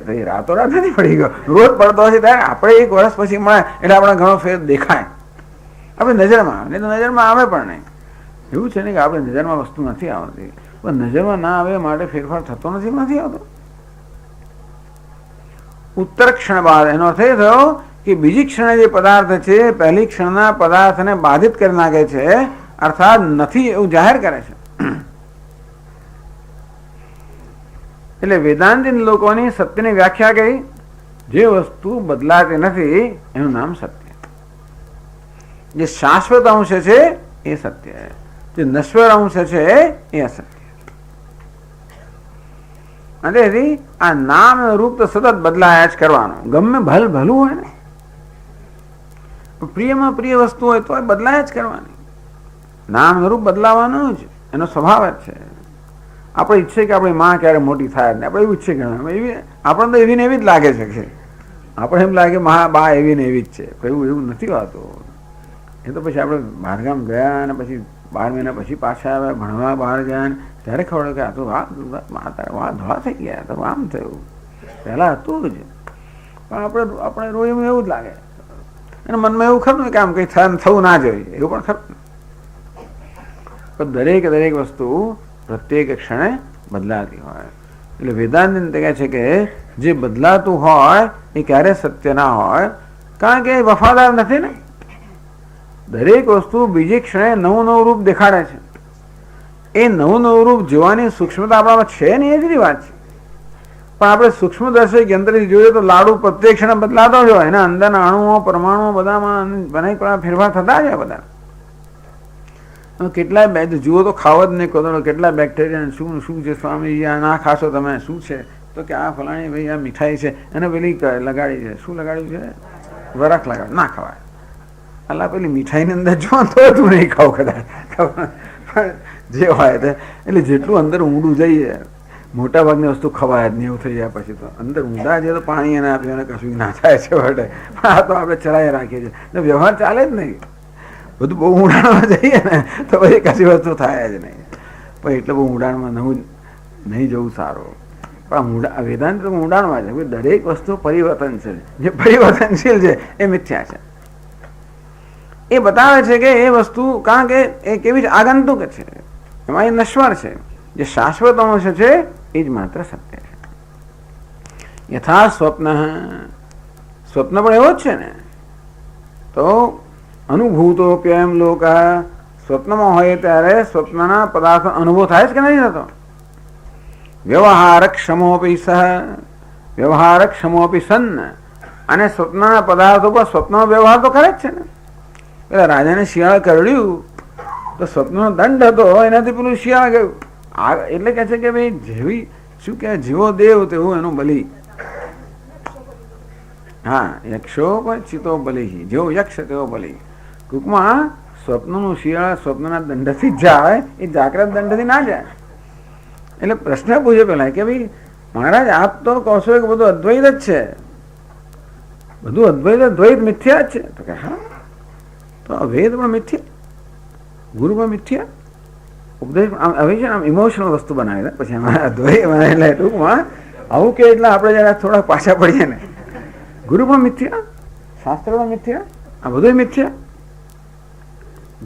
તો રાતોરાત નથી પડી ગયો. રોજ પડતો હશે ત્યારે આપણે 1 વર્ષ પછી મળે એટલે આપણે ઘણો ફેર દેખાય આપણે નજરમાં. નહીં તો નજરમાં આવે પણ નહીં. એવું છે ને કે આપણે નજરમાં વસ્તુ નથી આવતી, પણ નજરમાં ના આવે માટે ફેરફાર થતો નથી આવતો. ઉત્તર ક્ષણ બાદ એનો અર્થ એ થયો કે બીજી ક્ષણે જે પદાર્થ છે પહેલી ક્ષણના પદાર્થને બાધિત કરી નાખે છે, અર્થાત નથી એવું જાહેર કરે છે. એટલે વેદાંતિન લોકોની સત્યની વ્યાખ્યા કરી, જે વસ્તુ બદલાતી નથી એનું નામ સત્ય. જે શાશ્વત અંશ છે એ સત્ય, જે નશ્વર અંશ છે એ અસત્ય. અને આ નામ રૂપ તો સતત બદલાયા જ કરવાનું. ગમે ભલું હોય ને, પ્રિયમાં પ્રિય વસ્તુ હોય તો બદલાયા જ કરવાની. નામ રૂપ બદલાવાનું જ એનો સ્વભાવ જ છે. આપણે ઈચ્છે કે આપણી માં ક્યારે મોટી થાય ને આપણે એવું ઈચ્છે કે આપણને તો એવી ને એવી જ લાગે છે. આપણે એમ લાગે બા એવી ને એવી જ છે. એવું નથી હોતું. એ તો પછી આપણે બહારગામ ગયા અને પછી 12 મહિના પછી પાછા આવ્યા, ભણવા બહાર ગયા ત્યારે ખબર કે આ તો વાત ધોળા થઈ ગયા, તો આમ થયું. પહેલા હતું જ, પણ આપણે રોયમાં એવું જ લાગે. અને મનમાં એવું ખરું ને કે આમ કંઈ થવું ના જોઈએ, એવું પણ ખરું. પણ દરેક વસ્તુ પ્રત્યેક ક્ષણે બદલાતી હોય. એટલે વેદાંત કહે છે કે જે બદલાતું હોય એ ક્યારે સત્ય ના હોય, કારણ કે એ વફાદાર નથી ને. દરેક વસ્તુ બીજી ક્ષણે નવું રૂપ દેખાડે છે. એ નવું રૂપ જોવાની સૂક્ષ્મતા આપણામાં છે ને, એ જ વાત છે. પણ આપણે સૂક્ષ્મ દર્શક યંત્રથી જોઈએ તો લાડુ પ્રત્યેક ક્ષણે બદલાતો જ હોય. એના અંદરના અણુઓ પરમાણુઓ બધામાં અનેક ફેરફાર થતા જ બધા. કેટલાય જુઓ તો ખાવ જ નહીં કરો, કેટલા બેક્ટેરિયા શું છે સ્વામી આ ના ખાશો તમે, શું છે તો કે આ ફલાણી ભાઈ આ મીઠાઈ છે એને પેલી લગાડી છે. શું લગાડ્યું છે? વરખ લગાડ, ના ખવાય. અલા પેલી મીઠાઈની અંદર જો તો તું નહીં ખાવ કદાચ, પણ જે હોય તે એટલે જેટલું અંદર ઊંડું જઈએ મોટા ભાગની વસ્તુ ખવાય જ નહીં. એવું થઈ જાય પછી તો અંદર ઊંડા છે તો પાણી એને આપ્યું અને કશું ના થાય છે વડે. પણ આ તો આપણે ચલાવી રાખીએ છીએ ને વ્યવહાર ચાલે જ નહીં. બધું બહુ ઊંડાણમાં જઈએ ને તો પછી કશી વસ્તુ થાય જ નહીં. પણ એટલે બહુ ઊંડાણમાં નહીં જવું સારું. પણ વેદાંત ઊંડાણમાં છે. દરેક વસ્તુ પરિવર્તનશીલ, જે પરિવર્તનશીલ છે એ મિથ્યા છે. એ બતાવે છે કે એ વસ્તુ કારણ કે એ કેવી છે, આગંતુક છે, એમાં એ નશ્વર છે. જે શાશ્વત અંશ છે એ જ માત્ર સત્ય છે. યથા સ્વપ્ન પણ એવો જ છે ને. તો અનુભૂતોપ્યયમ લોક, સ્વપ્નમાં હોય ત્યારે સ્વપ્નના પદાર્થો અનુભવ થાય જ કે નહીં થતો. વ્યવહારક્ષમોપી સન્ન, અને સ્વપ્નના પદાર્થો પર સ્વપ્નનો વ્યવહાર તો કરે જ છે ને. પેલા રાજાને શિયાળ કરડ્યું તો સ્વપ્નનો દંડ હતો, એનાથી પેલું શિયાળ ગયું. એટલે કહે છે કે ભાઈ જેવી શું કહેવાય, જેવો દેવ તેવું એનું બલિ. હા, યક્ષો પણ ચિતો બલિ, જેવો યક્ષ તેવો બલિ. ટૂંકમાં સ્વપ્નનું શિયાળ સ્વપ્નના દંડથી જ જાય, એ જાગ્રત દંડથી ના જાય. એટલે પ્રશ્ન પૂછે પેલા કે ભાઈ મહારાજ આપ તો કહો છો કે બધું અદ્વૈત જ છે, બધું દ્વૈત મિથ્યા જ છે. તો કે હા, તો વેદ પણ મિથ્યા, ગુરુ પણ મિથ્યા, ઉપદેશ હવે છે ને આમ ઇમોશનલ વસ્તુ બનાવી પછી અમારે અદ્વૈત એટલે ટૂંકમાં આવું કે એટલે આપણે જરા થોડા પાછા પડીએ ને. ગુરુ પણ મિથ્યા, શાસ્ત્રમાં મિથ્યા, આ બધું મિથ્યા.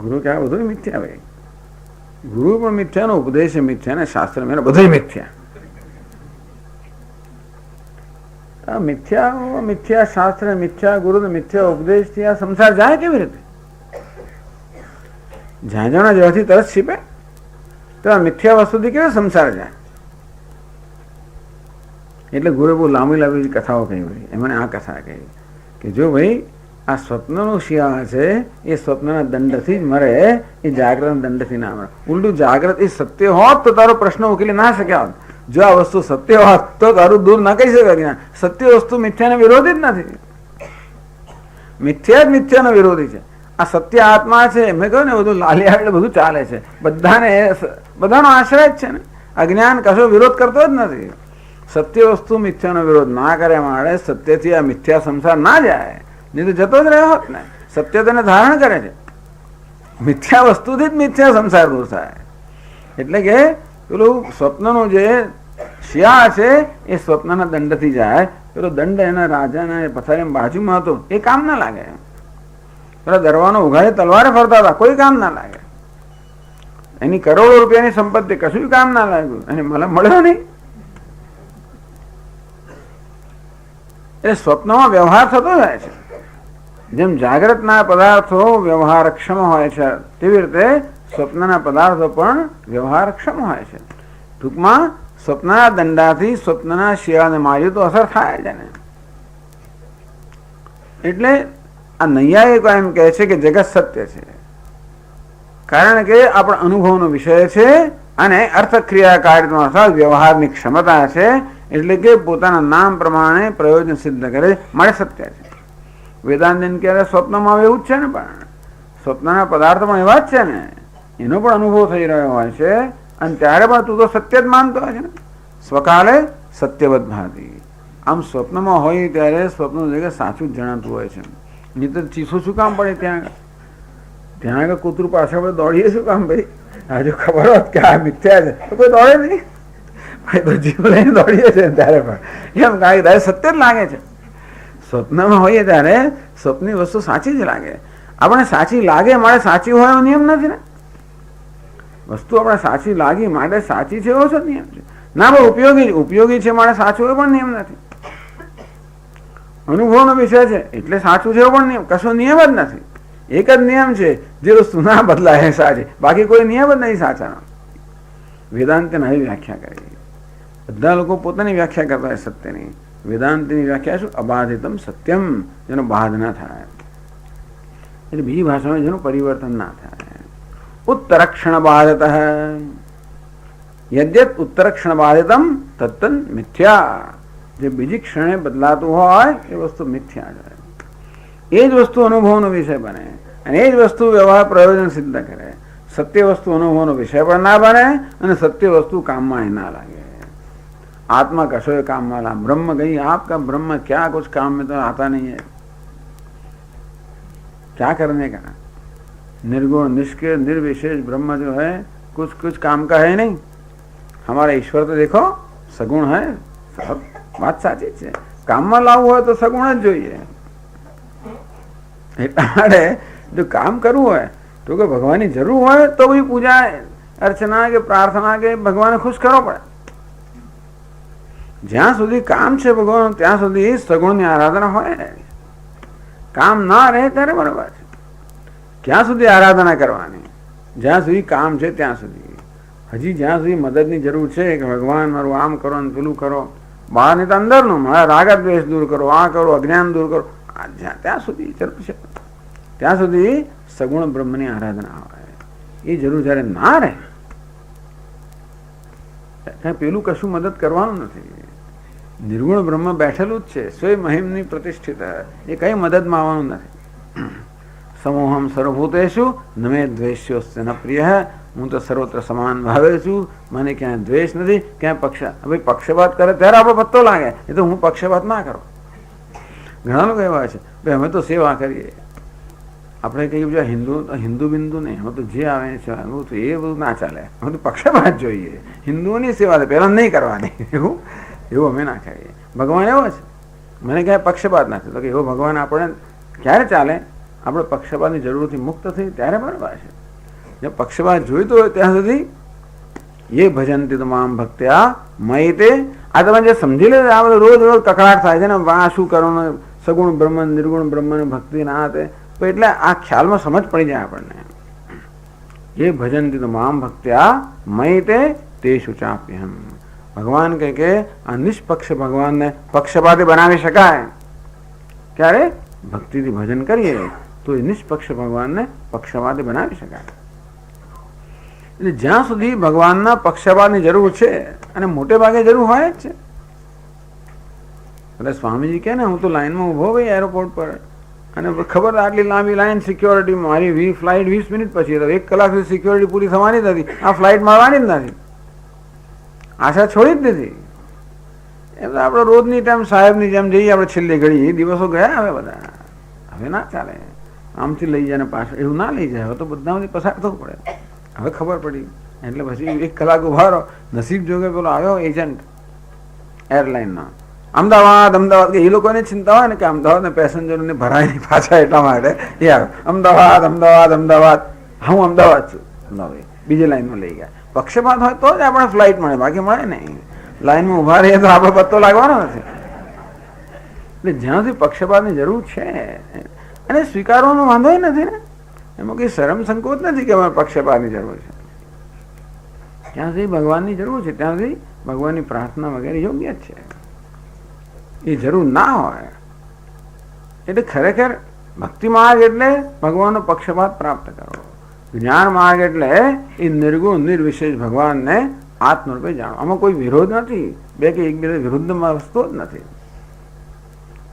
ગુરુ કે આ બધું મિથ્યા. ભાઈ ગુરુ પણ મિથ્યાનો ઉપદેશ મિથ્યા ને શાસ્ત્ર મેં બધું મિથ્યા. મિથ્યા મિથ્યા શાસ્ત્ર મિથ્યા ગુરુ મિથ્યા ઉપદેશથી આ સંસાર જાય કેવી રીતે? ઝાંઝણા જેવાથી તરત છીપે તો આ મિથ્યા વસ્તુથી કેવો સંસાર જાય? એટલે ગુરુએ બહુ લાંબી લાંબી કથાઓ કહી હોય. એમણે આ કથા કહી કે જો ભાઈ આ સ્વપ્નનું શિયા છે એ સ્વપ્નના દંડથી જ મરે, એ જાગ્રત દંડથી ના મરે. ઉલટું જાગ્રત એ સત્ય હોત તો તારો પ્રશ્ન ઉકેલી ના શક્યા હોત. જો આ વસ્તુ સત્ય હોત તો તારું દૂર ના કહી શકે. સત્ય વસ્તુ મિથ્યાને વિરોધી જ નથી. મિથ્યા જ મિથ્યાનો વિરોધી છે. આ સત્ય આત્મા છે. મેં કહ્યું ને બધું લાલિયા એટલે બધું ચાલે છે. બધાનો આશ્રય જ છે ને. અજ્ઞાન કશો વિરોધ કરતો જ નથી. સત્ય વસ્તુ મિથ્યાનો વિરોધ ના કરે માટે સત્યથી આ મિથ્યા સંસાર ના જાય, નહીં તો જતો જ રહ્યો હોત ને. સત્ય તેને ધારણ કરે છે. મિથ્યા વસ્તુથી જ મિથ્યા સંસાર દૂર થાય. એટલે કે પેલું સ્વપ્નનું જે શિયા છે એ સ્વપ્નના દંડથી જાય. પેલો દંડ એના રાજાના પથારી બાજુમાં હતો એ કામ ના લાગે. પેલા દરવાનો ઉઘાડે તલવારે ફરતા હતા, કોઈ કામ ના લાગે. એની કરોડો રૂપિયાની સંપત્તિ કશું કામ ના લાગ્યું, એને મળ્યો નહીં. એ સ્વપ્નમાં વ્યવહાર થતો જાય છે. જેમ જાગ્રતના પદાર્થો વ્યવહારક્ષમ હોય છે તેવી રીતે સ્વપ્નના પદાર્થો પણ વ્યવહારક્ષમ હોય છે. ટૂંકમાં સ્વપ્નના દંડાથી સ્વપ્નના શિયાને માર્યું તો અસર થાય છે ને. એટલે આ નૈયાયિકો એમ કહે છે કે જગત સત્ય છે, કારણ કે આપણા અનુભવનો વિષય છે અને અર્થક્રિયાકારીનો અર્થાત વ્યવહારની ક્ષમતા છે. એટલે કે પોતાના નામ પ્રમાણે પ્રયોજન સિદ્ધ કરે માટે સત્ય છે. વેદાંત ક્યારે સ્વપ્નમાં એવું જ છે ને, પણ સ્વપ્નના પદાર્થ પણ એવા જ છે ને, એનો પણ અનુભવ થઈ રહ્યો હોય છે. અને ત્યારે પણ તું તો સત્ય જ માનતો હોય છે ને. સ્વકાલે સત્યવત ભાતિ. આમ સ્વપ્નમાં હોય ત્યારે સ્વપ્ન જગ્યાએ સાચું જ જણાતું હોય છે. નહીં તો ચીસો શું કામ પડે ત્યાં આગળ કૂતરું પાછળ દોડીએ શું કામ? ભાઈ હજુ ખબર હોત કે આ મિથ્યા છે તો કોઈ દોડે નહીં. ભાઈ તો જીવ લઈને દોડીએ છે ત્યારે પણ એમ કાંઈ ત્યારે સત્ય જ લાગે છે. સ્વપ્નમાં હોઈએ ત્યારે સ્વપ્નની વસ્તુ સાચી જ લાગે. આપણે સાચી લાગે માટે સાચી હોય એવો નિયમ નથી ને. વસ્તુ આપણે સાચી લાગી માટે સાચી છે એવો જ નિયમ છે ના. પણ ઉપયોગી છે માટે સાચું એ પણ નિયમ નથી. અનુભવનો વિષય છે એટલે સાચું છે એવો પણ નિયમ કશો નિયમ જ નથી. એક જ નિયમ છે જે વસ્તુ ના બદલાય સાચી, બાકી કોઈ નિયમ જ નહીં સાચાનો. વેદાંતે આવી વ્યાખ્યા કરી. બધા લોકો પોતાની વ્યાખ્યા કરતા હોય સત્યની. વેદાંતની વ્યાખ્યા શું? અબાધિતમ સત્યમ, જેનો બાધ ના થાય. એટલે બીજી ભાષામાં જેનું પરિવર્તન ના થાય. ઉત્તરક્ષણ બાધત યદ્યત ઉત્તરક્ષણ બાધિતમ તત્તન મિથ્યા. જે બીજી ક્ષણે બદલાતું હોય એ વસ્તુ મિથ્યા છે. એ જ વસ્તુ અનુભવનો વિષય બને અને એ જ વસ્તુ વ્યવહાર પ્રયોજન સિદ્ધ કરે. સત્ય વસ્તુ અનુભવનો વિષય પણ ના બને અને સત્ય વસ્તુ કામમાં ના લાગે. आत्मा कशो काम वाला ब्रह्म गई आपका ब्रह्म क्या कुछ काम में तो आता नहीं है. क्या करने का? निर्गुण निष्क्रिय निर्विशेष ब्रह्म जो है कुछ कुछ काम का है नहीं. हमारा ईश्वर तो देखो सगुण है. सब बात साची है. काम में लावવું હોય તો સગુણ જ જોઈએ. એટલે જો કામ કરવું હોય તો કે ભગવાનની જરૂર હોય તો भी પૂજા અર્ચના કે પ્રાર્થના કે ભગવાનને ખુશ કરવો પડે. જ્યાં સુધી કામ છે ભગવાન ત્યાં સુધી સગુણની આરાધના હોય. કામ ના રહે ત્યારે બરાબર છે. ક્યાં સુધી આરાધના કરવાની? જ્યાં સુધી કામ છે ત્યાં સુધી. હજી જ્યાં સુધી મદદની જરૂર છે કે ભગવાન મારું આમ કરો ને પેલું કરો, બહાર નહીં તો અંદરનું મારા રાગ દ્વેષ દૂર કરો, આ કરો, અજ્ઞાન દૂર કરો, ત્યાં સુધી જરૂર છે. ત્યાં સુધી સગુણ બ્રહ્મની આરાધના હોય. એ જરૂર જયારે ના રહે પેલું કશું મદદ કરવાનું નથી. નિર્ગુણ બ્રહ્મ બેઠેલું જ છે, સ્વયં મહિમની પ્રતિષ્ઠિત. એ કઈ મદદમાં આવવાનું નથી. સમોહમ સર્વભૂતેષુ ન મે દ્વેષ્યોસ્ય ન પ્રિય. હું તો સર્વત્ર સમાન ભાવે છું, મને ક્યાંય દ્વેષ નથી, ક્યાંય ભાઈ પક્ષપાત કરે ત્યારે આપણો પત્તો લાગે. એ તો હું પક્ષપાત ના કરું. ઘણા લોકો એવા છે ભાઈ અમે તો સેવા કરીએ. આપણે કહીએ બીજા હિન્દુ બિંદુ નહીં, અમે તો જે આવે છે એ બધું ના ચાલે. અમે તો પક્ષપાત જોઈએ. હિન્દુઓની સેવા તો પહેલા નહીં કરવાની. એવું અમે ના કહીએ. ભગવાન એવો છે, મને ક્યાંય પક્ષપાત નથી. તો કે એવો ભગવાન આપણે ક્યારે ચાલે? આપણે પક્ષપાતની જરૂરથી મુક્ત થઈ ત્યારે બરાબર છે. જે પક્ષપાત જોઈતો હોય ત્યાં સુધી એ ભજનથી તમામ ભક્ત્યા મય તે. આ તમે જે સમજી લે, આ બધું રોજ રોજ કકડાટ થાય છે ને, આ શું કરવાનું, સગુણ બ્રહ્મ નિર્ગુણ બ્રહ્મની ભક્તિ ના તે, તો એટલે આ ખ્યાલમાં સમજ પડી જાય આપણને. એ ભજનથી તમામ ભક્ત્યા મય તે શુચાપ્યહમ. ભગવાન કહે કે આ નિષ્પક્ષ ભગવાનને પક્ષપાતી બનાવી શકાય ક્યારે? ભક્તિથી ભજન કરીએ તો એ નિષ્પક્ષ ભગવાનને પક્ષપાતી બનાવી શકાય. એટલે જ્યાં સુધી ભગવાનના પક્ષપાતની જરૂર છે, અને મોટે ભાગે જરૂર હોય જ છે. એટલે સ્વામીજી કહે ને, હું તો લાઈનમાં ઊભો ભાઈ એરોપોર્ટ પર, અને ખબર આટલી લાંબી લાઈન સિક્યોરિટી, મારી ફ્લાઇટ 20 મિનિટ પછી, તો 1 કલાક સુધી સિક્યોરિટી પૂરી થવાની જ નથી. આ ફ્લાઇટ મારવાની જ નથી, આશા છોડી જ નથી. એટલે આપણે રોજની ટાઈમ સાહેબની જેમ જઈએ, આપણે છેલ્લી ઘડી દિવસો ગયા હવે બધા, હવે ના ચાલે. આમથી લઈ જાય ને પાછળ એવું ના લઈ જાય. હવે તો બધામાંથી પસાર થવું પડે. હવે ખબર પડી એટલે પછી 1 કલાક ઉભા રહો. નસીબ જોગે પેલો આવ્યો એજન્ટ એરલાઇનનો, અમદાવાદ અમદાવાદ, એ લોકોને ચિંતા હોય ને કે અમદાવાદને પેસેન્જરોને ભરાય નહીં પાછા, એટલા માટે એ આવ્યો અમદાવાદ અમદાવાદ અમદાવાદ. હું અમદાવાદ છું, બીજી લાઈનમાં લઈ ગયા. પક્ષપાત હોય તો જ આપણે ફ્લાઇટ મળે, બાકી મળે નહીં. લાઈનમાં ઉભા રહીએ તો આપણે પત્તો લાગવાનો નથી. એટલે જ્યાં સુધી પક્ષપાતની જરૂર છે અને સ્વીકારવાનો વાંધો નથી ને, એમાં કંઈ શરમ સંકોચ નથી કે અમારે પક્ષપાતની જરૂર છે. જ્યાં સુધી ભગવાનની જરૂર છે ત્યાં સુધી ભગવાનની પ્રાર્થના વગેરે યોગ્ય જ છે. એ જરૂર ના હોય એટલે ખરેખર ભક્તિ માર્ગ એટલે ભગવાનનો પક્ષપાત પ્રાપ્ત કરવો. જ્ઞાન માર્ગ એટલે એ નિર્ગુણ નિર્વિશેષ ભગવાનને આત્મરૂપે જાણો. આમાં કોઈ વિરોધ નથી, બે કે એકબીજા વિરુદ્ધમાં વસ્તુ જ નથી.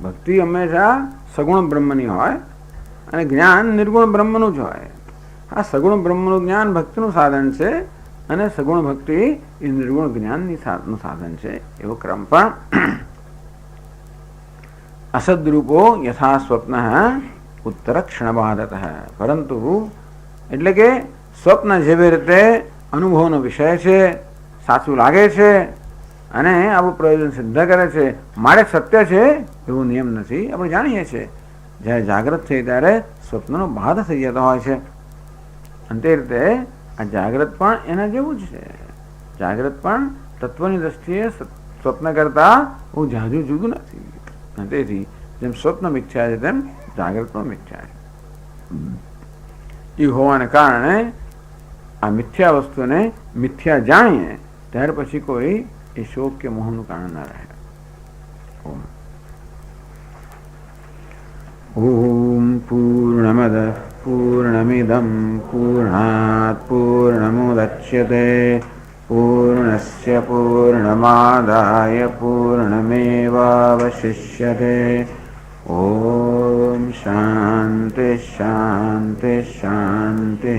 ભક્તિ હંમેશા સગુણ બ્રહ્મની હોય અને જ્ઞાન નિર્ગુણ બ્રહ્મનું જ હોય. આ સગુણ બ્રહ્મનું જ્ઞાન ભક્તિનું સાધન છે અને સગુણ ભક્તિ એ નિર્ગુણ જ્ઞાનનું સાધન છે. એવો ક્રમ પણ અસદરૂપો યથા સ્વપ્ન ઉત્તર ક્ષણબાદત. પરંતુ એટલે કે સ્વપ્ન જેવી રીતે અનુભવનો વિષય છે, સાચું લાગે છે અને આપણું પ્રયોજન સિદ્ધ કરે છે, મારે સત્ય છે એવો નિયમ નથી. આપણે જાણીએ છીએ જ્યારે જાગ્રત થઈ ત્યારે સ્વપ્નનો બાદ થઈ જતો હોય છે. અને તે રીતે આ જાગ્રત પણ એના જેવું જ છે. જાગ્રત પણ તત્વની દ્રષ્ટિએ સ્વપ્ન કરતા બહુ ઝાઝું જુદું નથી. અને તેથી જેમ સ્વપ્ન મિથ્યા છે તેમ જાગ્રત પણ મિથ્યા છે. એ હોવાને કારણે આ મિથ્યા વસ્તુને મિથ્યા જાણીએ ત્યાર પછી કોઈ એ શોક કે મોહનું કારણ ના રહે. ઓમ પૂર્ણમદ પૂર્ણમિદમ પૂર્ણાત પૂર્ણમુદચ્યતે પૂર્ણસ્ય પૂર્ણમાદાય પૂર્ણમેવાવશિષ્યતે. ઓમ શાંતિ શાંતિ શાંતિ.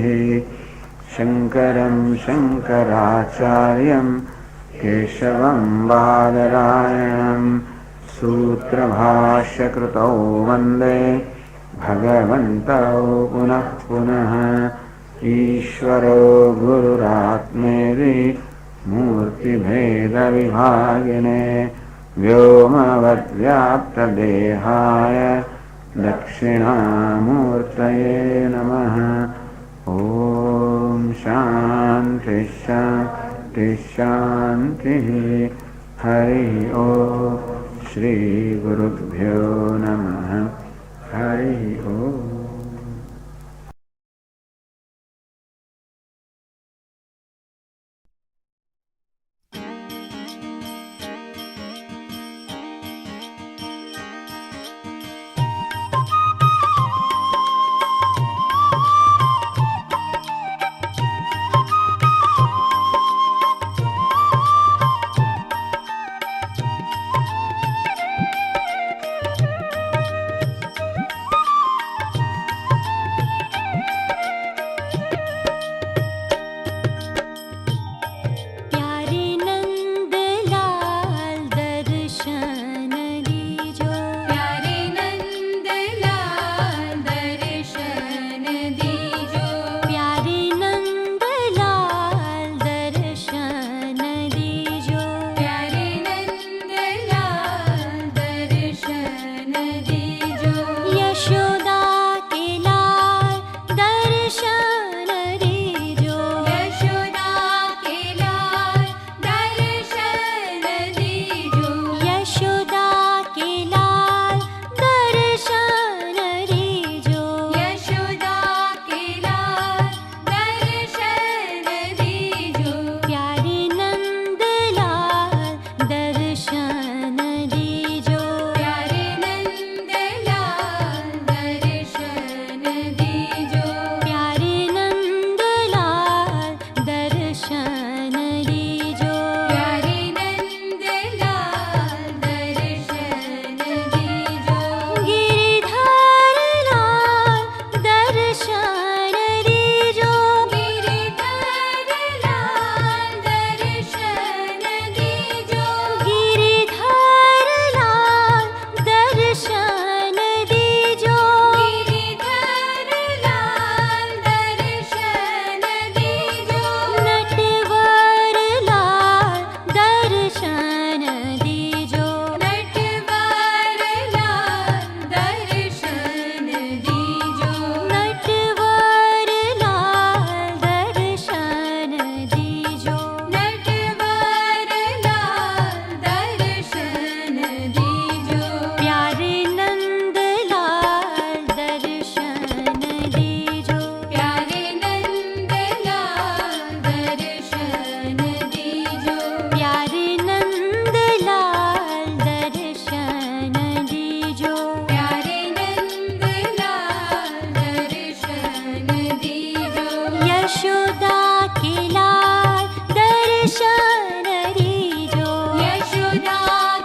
શંકરં શંકરાચાર્યં કેશવં બાદરાયણં સૂત્રભાષ્યકૃતૌ વંદે ભગવन्तौ પુનઃ પુનઃ. ઈશ્વરો ગુરુરાત્મેતિ મૂર્તિભેદવિભાગિને વ્યોમવદ્વ્યાપ્તદેહાય દક્ષિણામૂર્તયે નમઃ. ઓમ શાંતિ શાંતિ શાંતિ. હરિ ઓમ. શ્રી ગુરુભ્યો નમઃ. હરિ ઓમ. यशोदा के लाल दर्शन दीजो, यशोदा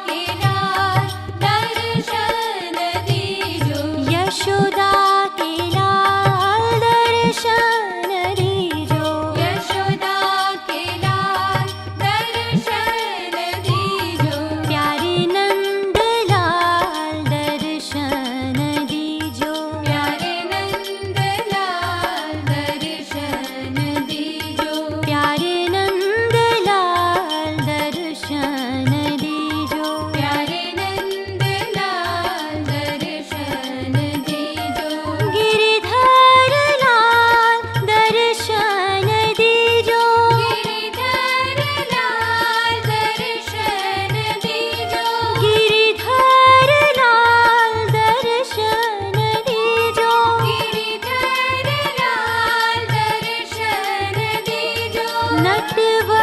के लाल दर्शन दीजो, यशोदा के लाल दर्शन दीजो, यशोदा के लाल दर्शन दीजो, प्यारे नंद लाल दर्शन दीजो, प्यारे नंद लाल दर्शन दीजो, प्यारे नंद लाल दर्शन दीजो, प्यारे नंद लाल दर्शन दीजो, गिरिधर लाल दर्शन दीजो, गिरिधर लाल दर्शन दीजो, गिरिधर लाल दर्शन दीजो, गिरिधर लाल दर्शन दीजो, नटवर